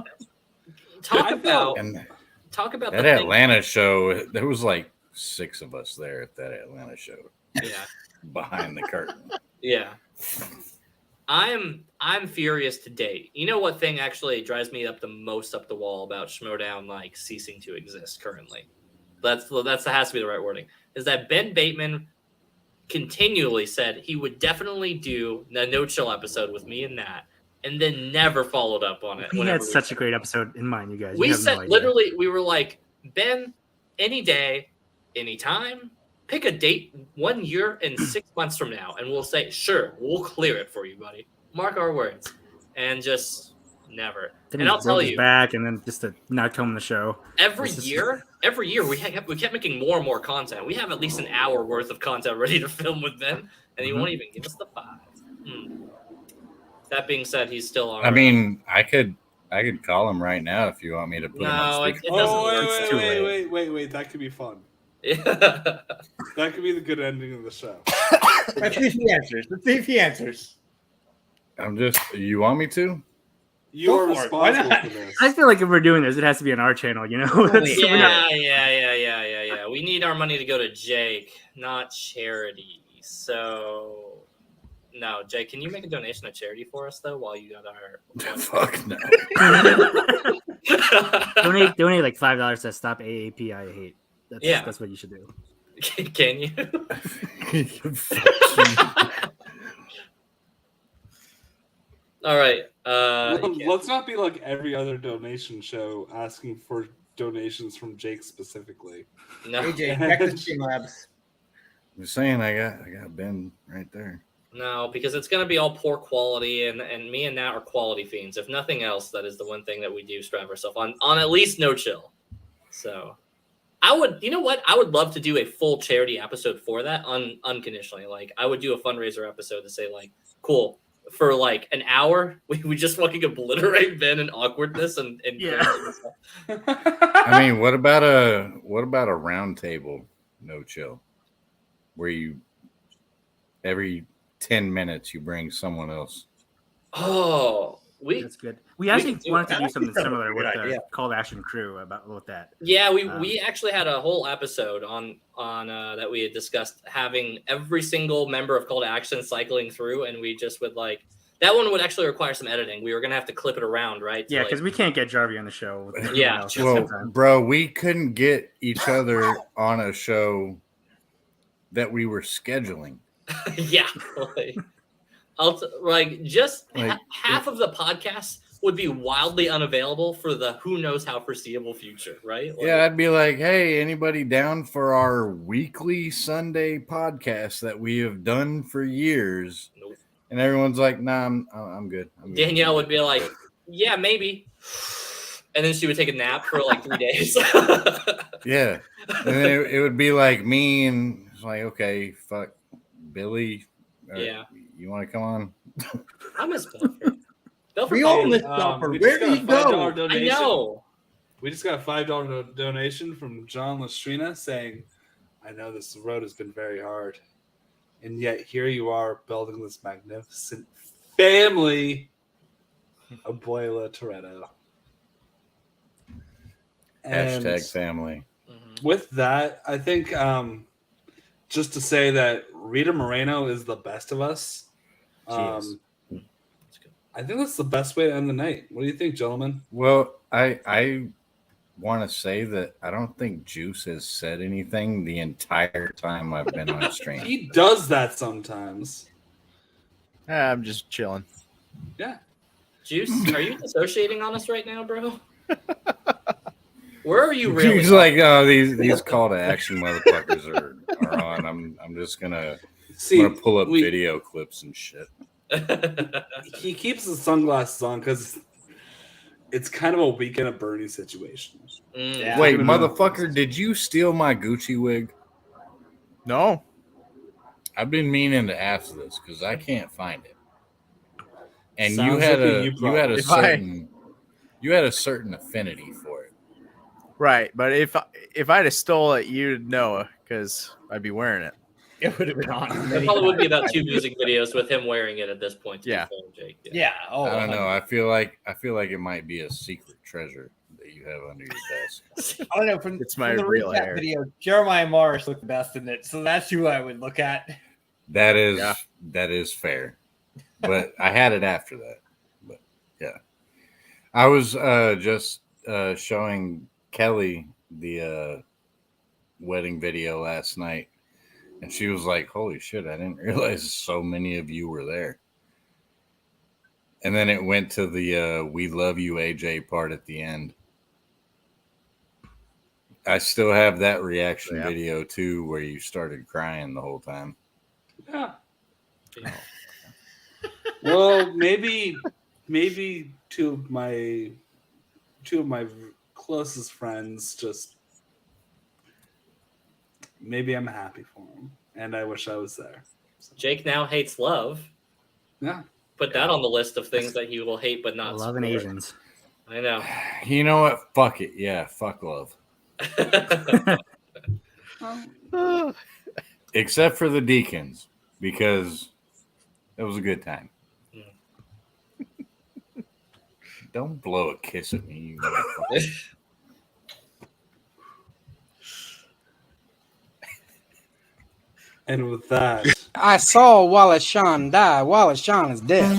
Talk about And the that thing- Atlanta show, there was like 6 of us there at that Atlanta show Yeah. behind the curtain. Yeah. I'm furious to date. You know what thing actually drives me up the most up the wall about Schmodown like ceasing to exist currently? That has to be the right wording. Is that Ben Bateman continually said he would definitely do the No Chill episode with me and Nat, and then never followed up on it. We whenever had such a great episode in mind, you guys. You We have no said idea. literally, we were like, Ben, any day, anytime, pick a date 1 year and 6 months from now, and we'll say, sure, we'll clear it for you, buddy. Mark our words. And just never. Then and he I'll tell broke his you, back, and then just to not come on the show. every This is- year, we kept making more and more content. We have at least an hour worth of content ready to film with Ben, and he won't even give us the 5. That being said, he's still on. I mean, I could call him right now if you want me to put him No, on it speaker. doesn't Oh work. It's too wait! That could be fun. Yeah. That could be the good ending of the show. Let's see if he answers. Let's see if he answers. You want me to? You Go are for it. Why responsible not? for this. I feel like if we're doing this, it has to be on our channel, you know? That's- we're not- Yeah. We need our money to go to Jake, not charity. So, no, Jake, can you make a donation to charity for us though? While you got our Fuck no. donate like $5 to stop AAP. I hate. That's what you should do. Can you? All right. Let's not be like every other donation show asking for donations from Jake specifically. No. AJ, back to the Streamlabs. I'm saying I got Ben right there. No, because it's going to be all poor quality, and me and Nat are quality fiends. If nothing else, that is the one thing that we do strive ourselves on at least no chill. So you know what? I would love to do a full charity episode for that unconditionally. Like I would do a fundraiser episode to say like, cool, for like an hour, we just fucking obliterate Ben and awkwardness and Yeah. I mean, what about a round table no chill where you every 10 minutes you bring someone else? Oh, That's good. We actually can do wanted to that. do something That's a similar with good the idea. Call to Action crew with that. yeah, we actually had a whole episode on that we had discussed having every single member of Call to Action cycling through, and we just would like that one would actually require some editing. We were gonna have to clip it around, right? to, Yeah, like- because we can't get Jarvie on the show. With everyone Yeah. else at the Well, same time. bro, we couldn't get each other on a show that we were scheduling. yeah, Like, half of the podcast would be wildly unavailable for the who knows how foreseeable future, right? Like, Yeah, I'd be like, hey, anybody down for our weekly Sunday podcast that we have done for years? Nope. And everyone's like, nah, I'm good. I'm good. Danielle would be like, yeah, maybe. And then she would take a nap for like 3 days. Yeah. And then it would be like me and it's like, okay, fuck, Billy. Yeah. You want to come on? I miss Belfort. We all miss Belfort. we Where just did got he a $5 go? I donation. know. We just got a $5 donation from John Lastrina saying, I know this road has been very hard. And yet here you are building this magnificent family. Abuela Toretto. And Hashtag family. Mhm. with that, I think just to say that Rita Moreno is the best of us. She is. I think that's the best way to end the night. What do you think, gentlemen? Well, I want to say that I don't think Juice has said anything the entire time I've been on stream. He does that sometimes. I'm just chilling. Yeah. Juice, are you dissociating on us right now, bro? Where are you really? He's like, oh, these call to action motherfuckers are on. I'm just gonna pull up video clips and shit. He keeps his sunglasses on because it's kind of a Weekend at Bernie situation. Yeah. Wait, motherfucker, did you steal my Gucci wig? No. I've been meaning to ask this because I can't find it. And Sounds you had like a a you you had a problem. certain affinity for it. Right, but if I'd have stole it, you'd know because I'd be wearing it. It would have been on. There probably would be about 2 music videos with him wearing it at this point. To be Yeah. fair, Jake. Yeah. Oh, I don't know. I feel like it might be a secret treasure that you have under your desk. I don't know. From, It's my from the real recap hair. video, Jeremiah Morris looked the best in it, so that's who I would look at. That is Yeah. that is fair. But I had it after that. But yeah. I was just showing Kelly the wedding video last night, and she was like, holy shit, I didn't realize so many of you were there. And then it went to the we love you AJ part at the end. I still have that reaction Yeah. video too, where you started crying the whole time. Yeah. Well, maybe two of my closest friends just maybe I'm happy for them, and I wish I was there. So, Jake now hates love. yeah. Put that on the list of things that he will hate but not Loving support. Asians. I know. You know what? Fuck it. Yeah, fuck love. Except for the deacons, because it was a good time. Don't blow a kiss at me, you motherfucker. And with that, I saw Wallace Shawn die. Wallace Shawn is dead.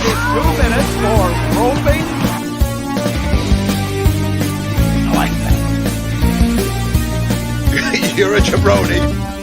It's 2 minutes for roping. You're a jabroni.